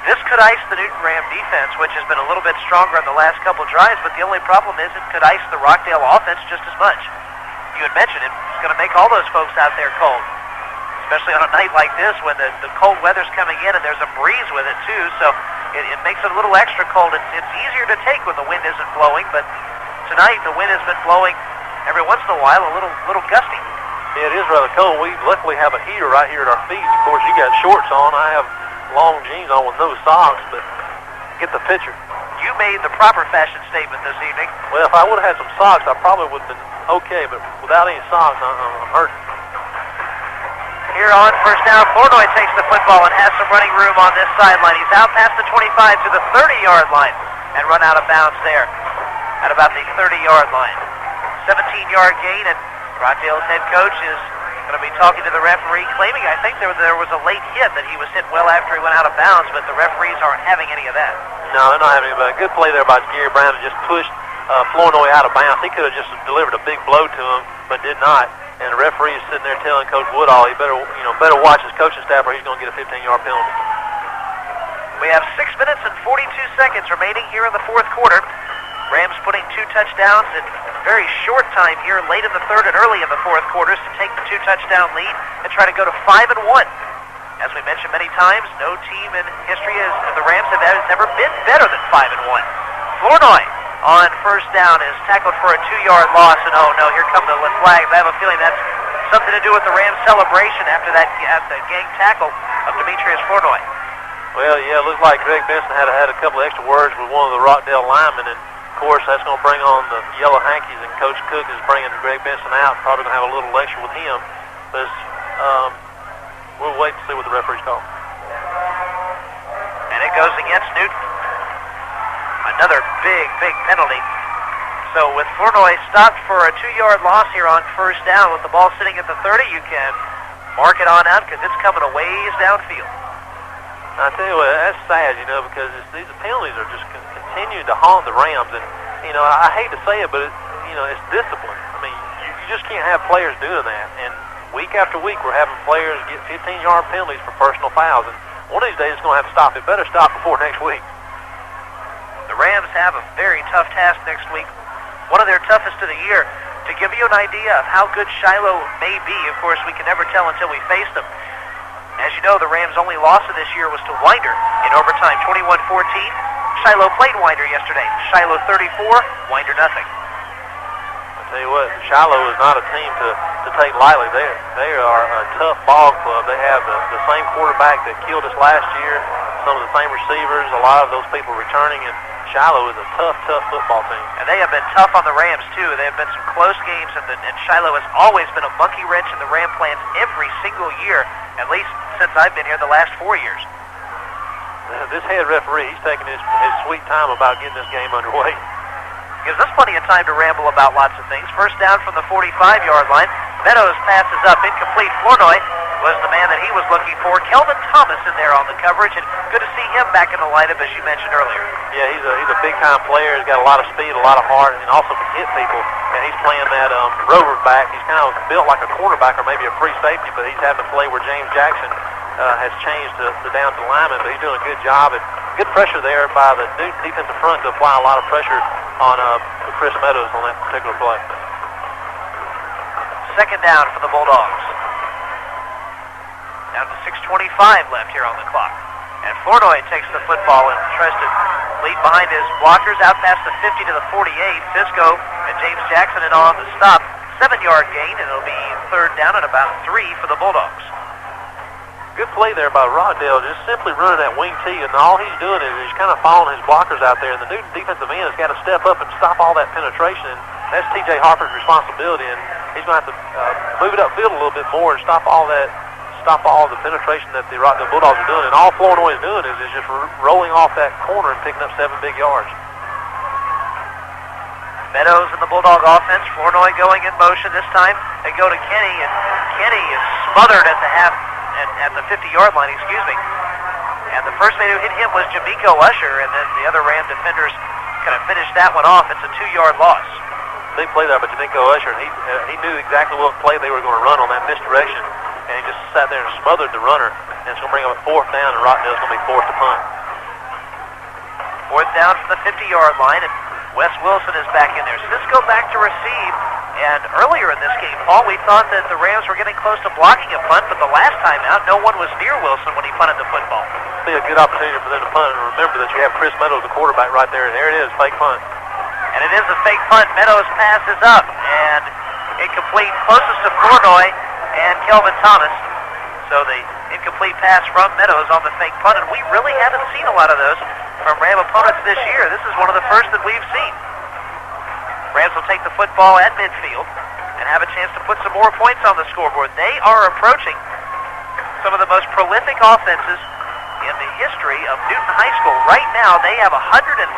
This could ice the Newton Ram defense, which has been a little bit stronger in the last couple of drives, but the only problem is it could ice the Rockdale offense just as much. You had mentioned it's going to make all those folks out there cold, especially on a night like this when the cold weather's coming in and there's a breeze with it too, so it makes it a little extra cold. It's easier to take when the wind isn't blowing, but tonight the wind has been blowing every once in a while, a little gusty. Yeah, it is rather cold. We luckily have a heater right here at our feet. Of course, you got shorts on. I have long jeans on with no socks, but get the picture. You made the proper fashion statement this evening. Well, if I would have had some socks, I probably would have been okay, but without any socks, I'm hurting. Here on first down, Flournoy takes the football and has some running room on this sideline. He's out past the 25 to the 30-yard line and run out of bounds there at about the 30-yard line. 17-yard gain, and Rockdale's head coach is going to be talking to the referee, claiming I think there was a late hit, that he was hit well after he went out of bounds, but the referees aren't having any of that. No, they're not having any of that. Good play there by Gary Brown to just push Flournoy out of bounds. He could have just delivered a big blow to him, but did not. And the referee is sitting there telling Coach Woodall he better watch his coaching staff or he's going to get a 15-yard penalty. We have 6 minutes and 42 seconds remaining here in the fourth quarter. Rams putting 2 touchdowns in very short time here, late in the third and early in the fourth quarters, to take the 2-touchdown lead and try to go to 5-1. As we mentioned many times, no team in history as the Rams have ever been better than 5-1. Flournoy on first down is tackled for a 2-yard loss, and oh no, here come the flags. I have a feeling that's something to do with the Rams celebration after that gang tackle of Demetrius Flournoy. Well, yeah, it looks like Greg Benson had a couple of extra words with one of the Rockdale linemen, and of course that's going to bring on the yellow hankies, and Coach Cook is bringing Greg Benson out, probably going to have a little lecture with him. But we'll wait to see what the referees call. And it goes against Newton. Another big penalty. So with Flournoy stopped for a 2-yard loss here on first down, with the ball sitting at the 30, you can mark it on out because it's coming a ways downfield. I tell you what, that's sad, because these penalties are just continuing to haunt the Rams, and I hate to say it, but it's discipline. I mean, you just can't have players doing that, and week after week we're having players get 15-yard penalties for personal fouls, and one of these days it's going to have to stop. It better stop before next week. The Rams have a very tough task next week, one of their toughest of the year. To give you an idea of how good Shiloh may be, of course, we can never tell until we face them. As you know, the Rams' only loss of this year was to Winder in overtime, 21-14. Shiloh played Winder yesterday. Shiloh 34, Winder nothing. I tell you what, Shiloh is not a team to take lightly. They are a tough ball club. They have the same quarterback that killed us last year, some of the same receivers, a lot of those people returning, and Shiloh is a tough football team. And they have been tough on the Rams, too. There have been some close games, and Shiloh has always been a monkey wrench in the Ram plans every single year, at least since I've been here the last 4 years. This head referee, he's taking his sweet time about getting this game underway. Gives us plenty of time to ramble about lots of things. First down from the 45-yard line. Meadows passes up, incomplete. Flournoy was the man that he was looking for. Kelvin Thomas in there on the coverage, and good to see him back in the lineup, as you mentioned earlier. Yeah, he's a big-time player. He's got a lot of speed, a lot of heart, and also can hit people. And he's playing that rover back. He's kind of built like a cornerback or maybe a free safety, but he's having to play where James Jackson has changed to down to lineman, but he's doing a good job. And good pressure there by the defensive front to apply a lot of pressure on Chris Meadows on that particular play. Second down for the Bulldogs. Down to 6:25 left here on the clock. And Flournoy takes the football and tries to lead behind his blockers out past the 50 to the 48. Fisco and James Jackson in on the stop. 7-yard gain, and it'll be third down and about 3 for the Bulldogs. Good play there by Rockdale, just simply running that wing tee, and all he's doing is he's kind of following his blockers out there, and the Newton defensive end has got to step up and stop all that penetration, and that's T.J. Harper's responsibility, and he's going to have to move it upfield a little bit more and stop all the penetration that the Rockdale Bulldogs are doing, and all Flournoy is doing is just rolling off that corner and picking up 7 big yards. Meadows in the Bulldog offense. Flournoy going in motion this time. They go to Kenny, and Kenny is smothered at the 50-yard line, And the first man who hit him was Jamiko Usher, and then the other Ram defenders kind of finished that one off. It's a 2-yard loss. Big play there by Jamiko Usher, and he knew exactly what play they were going to run on that misdirection, and he just sat there and smothered the runner, and it's going to bring up a fourth down, and Rockdale's going to be forced to punt. Fourth down from the 50-yard line, and Wes Wilson is back in there. Cisco back to receive. And earlier in this game, Paul, we thought that the Rams were getting close to blocking a punt, but the last time out, no one was near Wilson when he punted the football. It'll be a good opportunity for them to punt, and remember that you have Chris Meadows, the quarterback, right there, and there it is, fake punt. And it is a fake punt. Meadows passes up, and incomplete, closest to Flournoy and Kelvin Thomas. So the incomplete pass from Meadows on the fake punt, and we really haven't seen a lot of those from Ram opponents this year. This is one of the first that we've seen. Rams will take the football at midfield and have a chance to put some more points on the scoreboard. They are approaching some of the most prolific offenses in the history of Newton High School. Right now, they have 135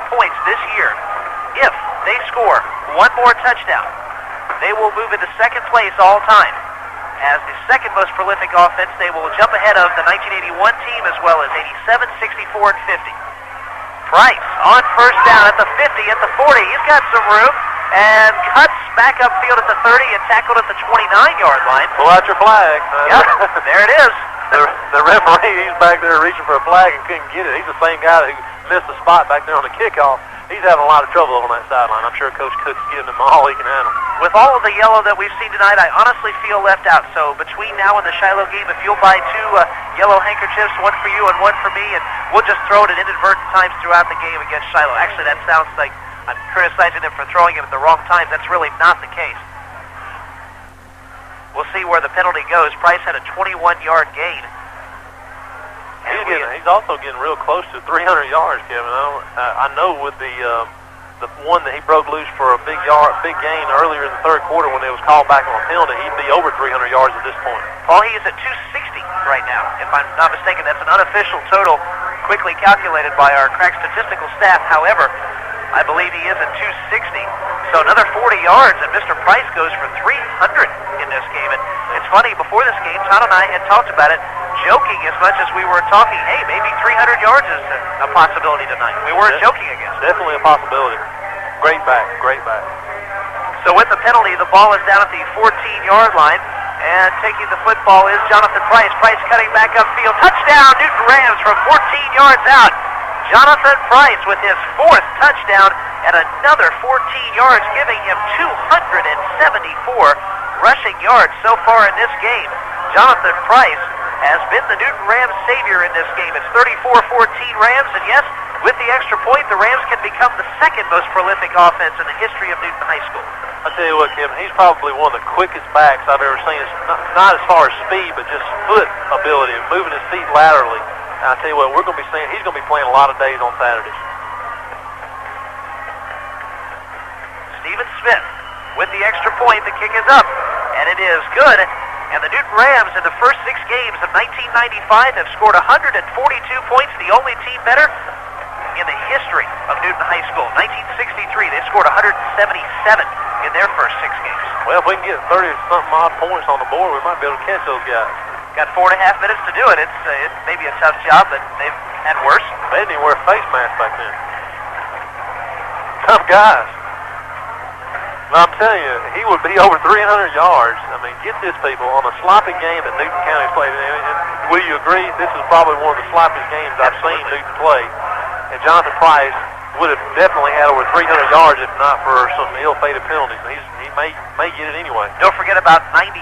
points this year. If they score one more touchdown, they will move into second place all time. As the second most prolific offense, they will jump ahead of the 1981 team as well as 87, 64, and 50. Price on first down at the 50, at the 40. He's got some room and cuts back upfield at the 30 and tackled at the 29-yard line. Pull out your flag. Yep, there it is. The referee, he's back there reaching for a flag and couldn't get it. He's the same guy who missed the spot back there on the kickoff. He's having a lot of trouble on that sideline. I'm sure Coach Cook's giving him all he can handle. With all of the yellow that we've seen tonight, I honestly feel left out. So between now and the Shiloh game, if you'll buy two yellow handkerchiefs, one for you and one for me, and we'll just throw it at inadvertent times throughout the game against Shiloh. Actually, that sounds like I'm criticizing them for throwing it at the wrong times. That's really not the case. We'll see where the penalty goes. Price had a 21-yard gain. He's also getting real close to 300 yards, Kevin. I know with the one that he broke loose for a big gain earlier in the third quarter when it was called back on a penalty, he'd be over 300 yards at this point. Paul, he is at 260 right now. If I'm not mistaken, that's an unofficial total quickly calculated by our crack statistical staff. However, I believe he is at 260. So another 40 yards, and Mr. Price goes for 300 in this game. And it's funny, before this game, Todd and I had talked about it, joking as much as we were talking, hey, maybe 300 yards is a possibility tonight. We weren't joking against it. Definitely a possibility. Great back, great back. So with the penalty, the ball is down at the 14-yard line, and taking the football is Jonathan Price. Price cutting back upfield. Touchdown, Newton Rams from 14 yards out. Jonathan Price with his fourth touchdown and another 14 yards, giving him 274 rushing yards so far in this game. Jonathan Price has been the Newton Rams savior in this game. It's 34-14 Rams, and yes, with the extra point, the Rams can become the second most prolific offense in the history of Newton High School. I tell you what, Kevin, he's probably one of the quickest backs I've ever seen. It's not as far as speed, but just foot ability, moving his feet laterally. And I tell you what, we're going to be seeing, he's going to be playing a lot of days on Saturdays. Stephen Smith with the extra point. The kick is up, and it is good. And the Newton Rams in the first 6 games of 1995 have scored 142 points, the only team better in the history of Newton High School. 1963, they scored 177 in their first 6 games. Well, if we can get 30-something odd points on the board, we might be able to catch those guys. Got 4.5 minutes to do it. It may be a tough job, but they've had worse. They didn't even wear face masks back then. Tough guys. But I'm telling you, he would be over 300 yards. I mean, get this, people, on a sloppy game that Newton County's played. And will you agree, this is probably one of the sloppiest games I've seen Newton play. And Jonathan Price would have definitely had over 300 yards if not for some ill-fated penalties. He may get it anyway. Don't forget about 90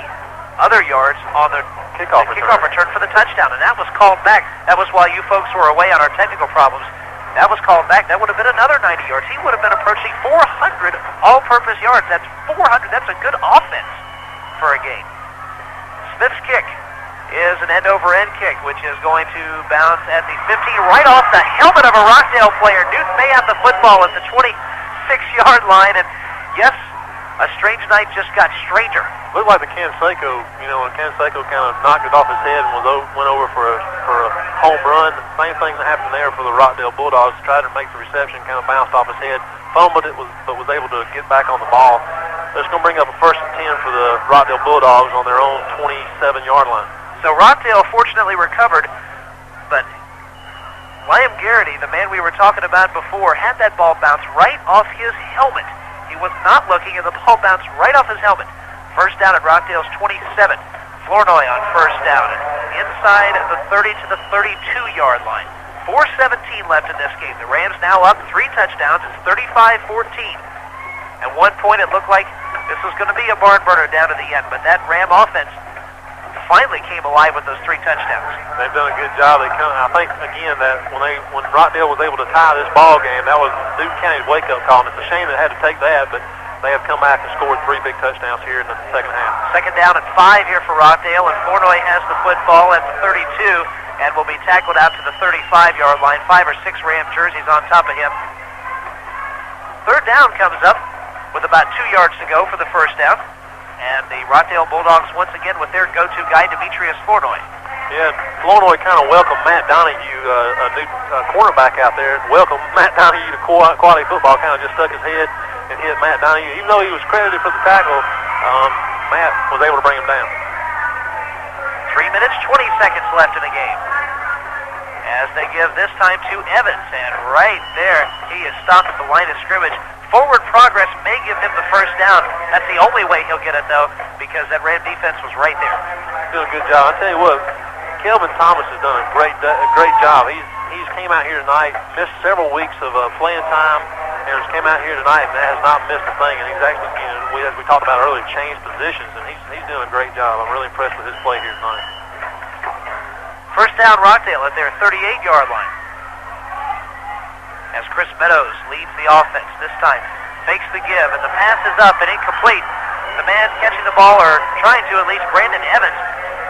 other yards on the kickoff return for the touchdown, and that was called back. That was while you folks were away on our technical problems. That was called back. That would have been another 90 yards. He would have been approaching 400 all-purpose yards. That's 400. That's a good offense for a game. Smith's kick is an end-over-end kick, which is going to bounce at the 15, right off the helmet of a Rockdale player. Newton may have the football at the 26-yard line, and yes, a strange night just got stranger. Looked like the Canseco, when Canseco kind of knocked it off his head and went over for a home run. Same thing that happened there for the Rockdale Bulldogs. Tried to make the reception, kind of bounced off his head, fumbled it, but was able to get back on the ball. It's going to bring up a 1st and 10 for the Rockdale Bulldogs on their own 27-yard line. So Rockdale fortunately recovered, but Liam Garrity, the man we were talking about before, had that ball bounce right off his helmet. He was not looking, and the ball bounced right off his helmet. First down at Rockdale's 27. Flournoy on first down, inside the 30 to the 32-yard line. 4:17 left in this game. The Rams now up 3 touchdowns. It's 35-14. At one point, it looked like this was going to be a barn burner down to the end, but that Ram offense finally came alive with those 3 touchdowns. They've done a good job. I think, again, that when Rockdale was able to tie this ball game, that was Newton County's wake-up call, and it's a shame they had to take that, but they have come back and scored 3 big touchdowns here in the second half. Second down and 5 here for Rockdale, and Flournoy has the football at the 32 and will be tackled out to the 35-yard line. 5 or 6 Ram jerseys on top of him. Third down comes up with about 2 yards to go for the first down. And the Rockdale Bulldogs once again with their go-to guy, Demetrius Flournoy. Yeah, Flournoy kind of welcomed Matt Donahue, a new cornerback out there. Welcomed Matt Donahue to quality football, kind of just stuck his head and hit Matt Donahue. Even though he was credited for the tackle, Matt was able to bring him down. 3 minutes, 20 seconds left in the game. As they give this time to Evans, and right there, he is stopped at the line of scrimmage. Forward progress may give him the first down. That's the only way he'll get it, though, because that Ram defense was right there. Doing a good job. I tell you what, Kelvin Thomas has done a great job. He's came out here tonight, missed several weeks of playing time, and has came out here tonight and has not missed a thing. And he's actually, as we talked about earlier, changed positions, and he's doing a great job. I'm really impressed with his play here tonight. First down, Rockdale at their 38-yard line. As Chris Meadows leads the offense this time, fakes the give, and the pass is up and incomplete. The man catching the ball, or trying to at least, Brandon Evans,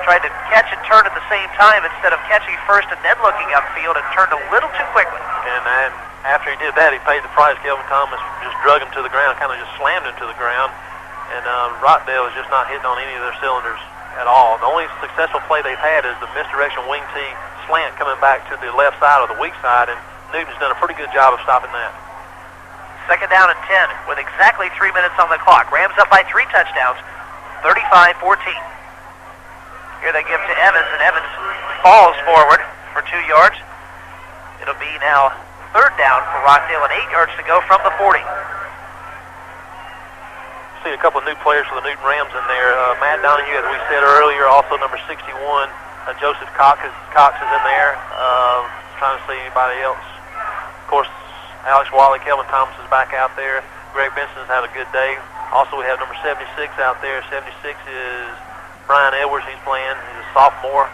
tried to catch and turn at the same time instead of catching first and then looking upfield, and turned a little too quickly. And after he did that, he paid the price. Kelvin Thomas just drug him to the ground, kind of just slammed him to the ground. And Rockdale is just not hitting on any of their cylinders at all. The only successful play they've had is the misdirection wing T slant coming back to the left side or the weak side, and Newton's done a pretty good job of stopping that. Second down and 10 with exactly 3 minutes on the clock. Rams up by 3 touchdowns, 35-14. Here they give to Evans, and Evans falls forward for 2 yards. It'll be now third down for Rockdale and 8 yards to go from the 40. See a couple of new players for the Newton Rams in there. Matt Donahue, as we said earlier, also number 61. Joseph Cox is in there. Trying to see anybody else. Of course, Alex Wally, Kelvin Thomas is back out there. Greg Benson's had a good day. Also, we have number 76 out there. 76 is Brian Edwards. He's playing. He's a sophomore.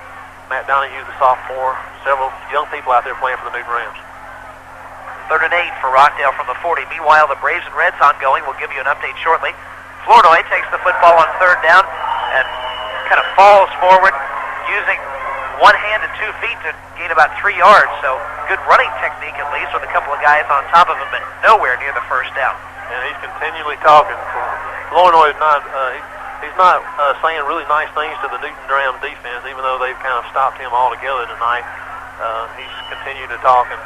Matt Donahue, the sophomore. Several young people out there playing for the Newton Rams. Third and 8 for Rockdale from the 40. Meanwhile, the Braves and Reds ongoing. We'll give you an update shortly. Flournoy takes the football on third down and kind of falls forward using one hand and 2 feet to gain about 3 yards. So good running technique at least with a couple of guys on top of him, but nowhere near the first down. And he's continually talking. Flournoy is not, he's not saying really nice things to the Newton Ram defense, even though they've kind of stopped him altogether tonight. He's continued to talk, and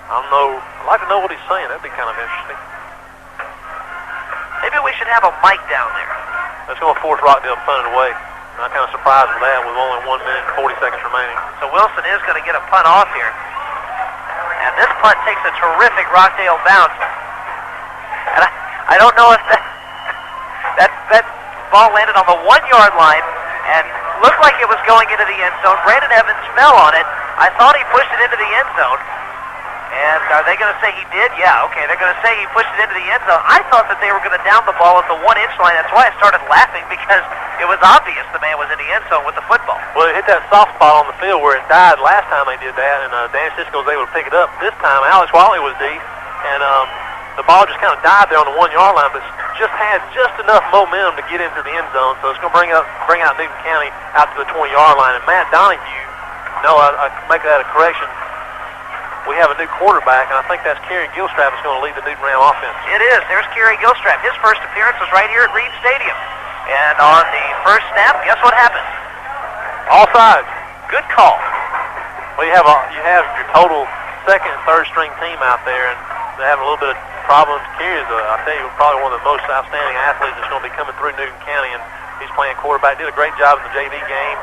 I'd like to know what he's saying. That'd be kind of interesting. Maybe we should have a mic down there. That's going to force Rockdale to punt it away. And I'm kind of surprised with that with only 1 minute and 40 seconds remaining. So Wilson is going to get a punt off here. And this punt takes a terrific Rockdale bounce. And I don't know if that ball landed on the 1-yard line and looked like it was going into the end zone. Brandon Evans fell on it. I thought he pushed it into the end zone. And are they going to say he did? Yeah, okay. They're going to say he pushed it into the end zone. I thought that they were going to down the ball at the 1-inch line. That's why I started laughing, because it was obvious the man was in the end zone with the football. Well, it hit that soft spot on the field where it died last time they did that, and Dan Cisco was able to pick it up. This time, Alex Wally was deep, and the ball just kind of died there on the 1-yard line, but just had just enough momentum to get into the end zone. So it's going to bring out Newton County out to the 20-yard line. And Matt Donahue, I make that a correction. We have a new quarterback, and I think that's Kerry Gilstrap is going to lead the Newton Ram offense. It is. There's Kerry Gilstrap. His first appearance was right here at Reed Stadium. And on the first snap, guess what happened? Offside. Good call. Well, you have your total second and third string team out there, and they're having a little bit of problems. Kerry's, I tell you, probably one of the most outstanding athletes that's going to be coming through Newton County, and he's playing quarterback. Did a great job in the JV game,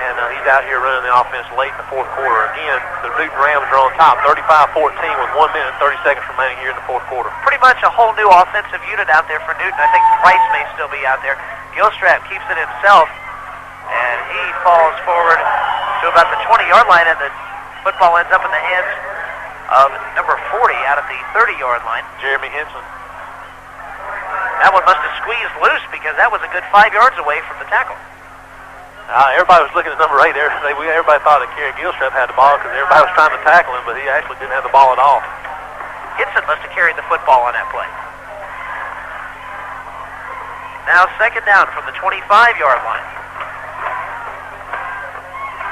and he's out here running the offense late in the fourth quarter. Again, the Newton Rams are on top, 35-14 with 1 minute and 30 seconds remaining here in the fourth quarter. Pretty much a whole new offensive unit out there for Newton. I think Price may still be out there. Gilstrap keeps it himself, and he falls forward to about the 20-yard line, and the football ends up in the hands of number 40 out at the 30-yard line. Jeremy Henson. That one must have squeezed loose because that was a good 5 yards away from the tackle. Everybody was looking at number 8 there. Everybody thought that Kerry Gilstrap had the ball because everybody was trying to tackle him, but he actually didn't have the ball at all. Henson must have carried the football on that play. Now second down from the 25-yard line.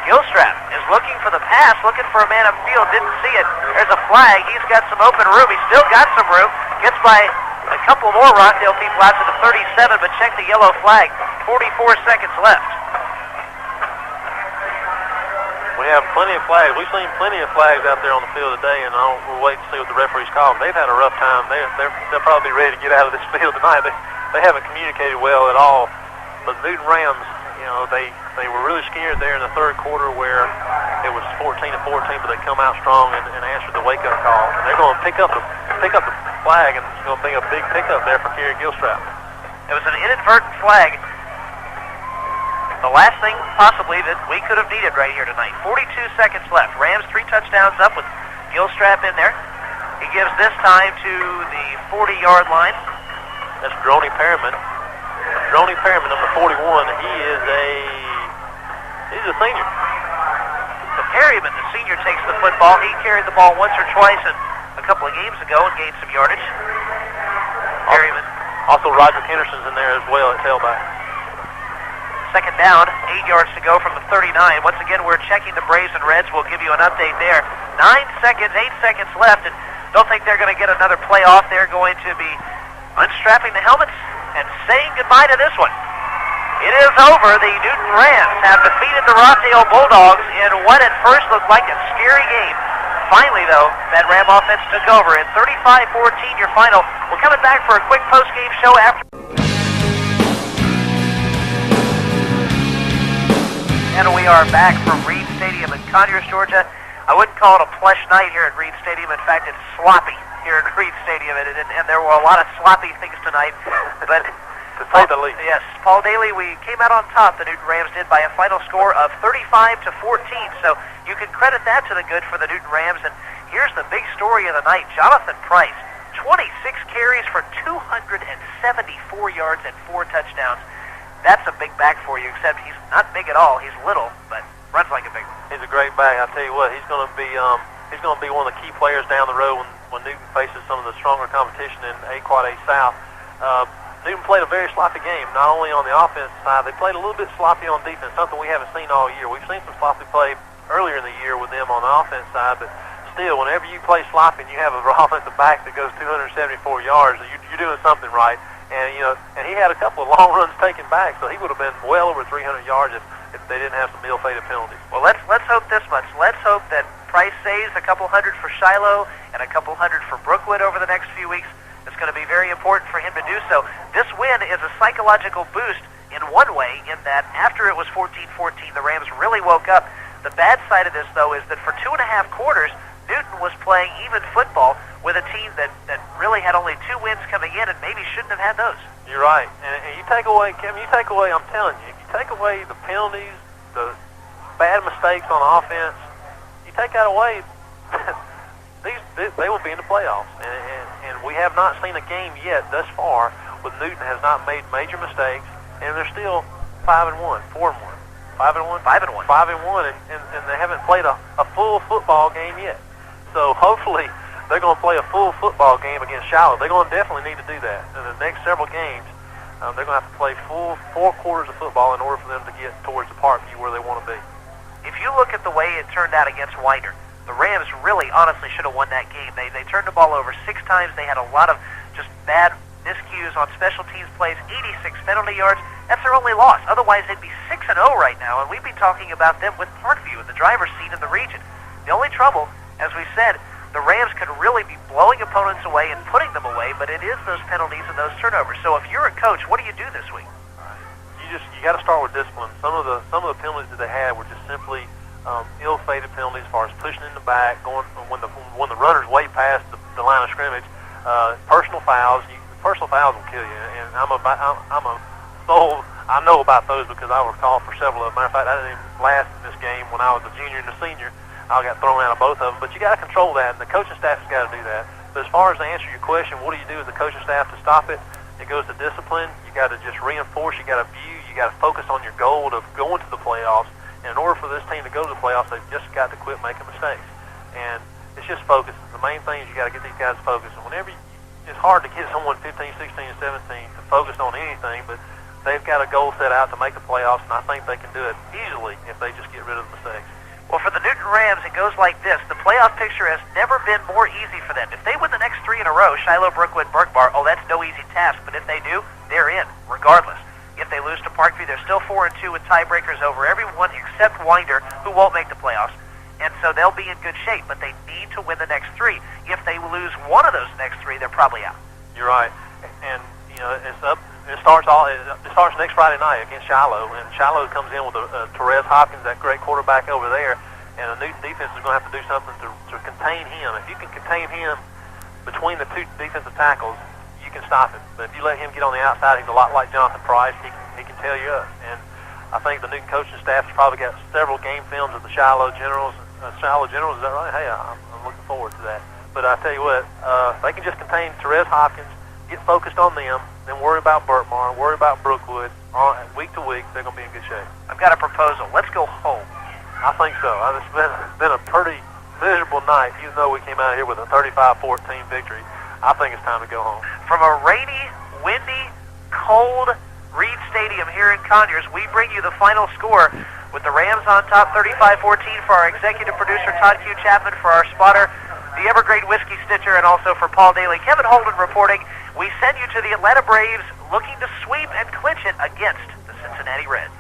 Gilstrap is looking for the pass, looking for a man upfield, didn't see it. There's a flag. He's got some open room. He's still got some room. Gets by a couple more Rockdale people out to the 37, but check the yellow flag. 44 seconds left. We have plenty of flags. We've seen plenty of flags out there on the field today, and we'll wait to see what the referees call. They've had a rough time. They'll probably be ready to get out of this field tonight. They haven't communicated well at all. But the Newton Rams, they were really scared there in the third quarter where it was 14-14, but they come out strong and answered the wake-up call. And they're going to pick up the flag, and it's going to be a big pickup there for Kerry Gilstrap. It was an inadvertent flag. The last thing possibly that we could have needed right here tonight. 42 seconds left. Rams 3 touchdowns up with Gilstrap in there. He gives this time to the 40-yard line. That's Droney Perriman. Droney Perriman, number 41. He's a senior. So Perryman, the senior, takes the football. He carried the ball once or twice a couple of games ago and gained some yardage. Perryman. Also Roger Henderson's in there as well at tailback. Second down, 8 yards to go from the 39. Once again, we're checking the Braves and Reds. We'll give you an update there. 8 seconds left, and don't think they're going to get another play off. They're going to be unstrapping the helmets and saying goodbye to this one. It is over. The Newton Rams have defeated the Rockdale Bulldogs in what at first looked like a scary game. Finally, though, that Ram offense took over in 35-14, your final. We're coming back for a quick post-game show after. And we are back from Reed Stadium in Conyers, Georgia. I wouldn't call it a plush night here at Reed Stadium. In fact, it's sloppy here at Reed Stadium, and there were a lot of sloppy things tonight. But to say the least. Yes, Paul Dailey, we came out on top. The Newton Rams did by a final score of 35-14. So you can credit that to the good for the Newton Rams. And here's the big story of the night: Jonathan Price, 26 carries for 274 yards and 4 touchdowns. That's a big back for you, except he's not big at all. He's little, but runs like a big one. He's a great back. I tell you what, he's going to be one of the key players down the road when Newton faces some of the stronger competition in A-Quad A South. Newton played a very sloppy game, not only on the offensive side. They played a little bit sloppy on defense, something we haven't seen all year. We've seen some sloppy play earlier in the year with them on the offense side, but still, whenever you play sloppy and you have an offensive back that goes 274 yards, you're doing something right. And he had a couple of long runs taken back, so he would have been well over 300 yards if they didn't have some ill-fated penalties. Well, let's hope this much. Let's hope that Price saves a couple hundred for Shiloh and a couple hundred for Brookwood over the next few weeks. It's going to be very important for him to do so. This win is a psychological boost in one way, in that after it was 14-14, the Rams really woke up. The bad side of this, though, is that for 2.5 quarters, Newton was playing even football with a team that really had only 2 wins coming in and maybe shouldn't have had those. You're right. And you take away, Kevin, I'm telling you, if you take away the penalties, the bad mistakes on offense, you take that away, they will be in the playoffs. And we have not seen a game yet thus far where Newton has not made major mistakes, and they're still 5-1, 4-1. 5-1, and they haven't played a full football game yet. So hopefully they're going to play a full football game against Shiloh. They're going to definitely need to do that. In the next several games, they're going to have to play full 4 quarters of football in order for them to get towards the Parkview where they want to be. If you look at the way it turned out against Winder, the Rams really honestly should have won that game. They turned the ball over 6 times. They had a lot of just bad miscues on special teams plays, 86 penalty yards. That's their only loss. Otherwise, they'd be 6-0 right now, and we'd be talking about them with Parkview in the driver's seat in the region. The only trouble, as we said, the Rams could really be blowing opponents away and putting them away, but it is those penalties and those turnovers. So if you're a coach, what do you do this week? You got to start with discipline. Some of the penalties that they had were just simply ill-fated penalties as far as pushing in the back, going when the runner's way past the line of scrimmage. Personal fouls. Personal fouls will kill you, and I know about those because I was called for several of them. Matter of fact, I didn't even last in this game when I was a junior and a senior. I got thrown out of both of them. But you got to control that, and the coaching staff has got to do that. But as far as to answer your question, what do you do as a coaching staff to stop it? It goes to discipline. You got to just reinforce. You got to view. You got to focus on your goal of going to the playoffs. And in order for this team to go to the playoffs, they've just got to quit making mistakes. And it's just focus. The main thing is you got to get these guys focused. And whenever it's hard to get someone 15, 16, and 17 to focus on anything, but they've got a goal set out to make the playoffs, and I think they can do it easily if they just get rid of the mistakes. Well, for the Newton Rams, it goes like this. The playoff picture has never been more easy for them. If they win the next 3 in a row, Shiloh, Brookwood, Burke-Bar, that's no easy task. But if they do, they're in, regardless. If they lose to Parkview, they're still 4-2 with tiebreakers over everyone except Winder, who won't make the playoffs. And so they'll be in good shape, but they need to win the next 3. If they lose one of those next 3, they're probably out. You're right. And, you know, it's up. It starts next Friday night against Shiloh, and Shiloh comes in with Therese Hopkins, that great quarterback over there, and the Newton defense is going to have to do something to contain him. If you can contain him between the 2 defensive tackles, you can stop him. But if you let him get on the outside, he's a lot like Jonathan Price. He can tell you up. And I think the Newton coaching staff has probably got several game films of the Shiloh Generals. Shiloh Generals, is that right? Hey, I'm looking forward to that. But I tell you what, they can just contain Therese Hopkins, get focused on them, then worry about Burkmar, worry about Brookwood. Week to week, they're going to be in good shape. I've got a proposal. Let's go home. I think so. It's been a pretty miserable night, even though we came out here with a 35-14 victory. I think it's time to go home. From a rainy, windy, cold Reed Stadium here in Conyers, we bring you the final score with the Rams on top 35-14 for our executive producer, Todd Q. Chapman, for our spotter, the Evergreen Whiskey Stitcher, and also for Paul Dailey. Kevin Holden reporting. We send you to the Atlanta Braves looking to sweep and clinch it against the Cincinnati Reds.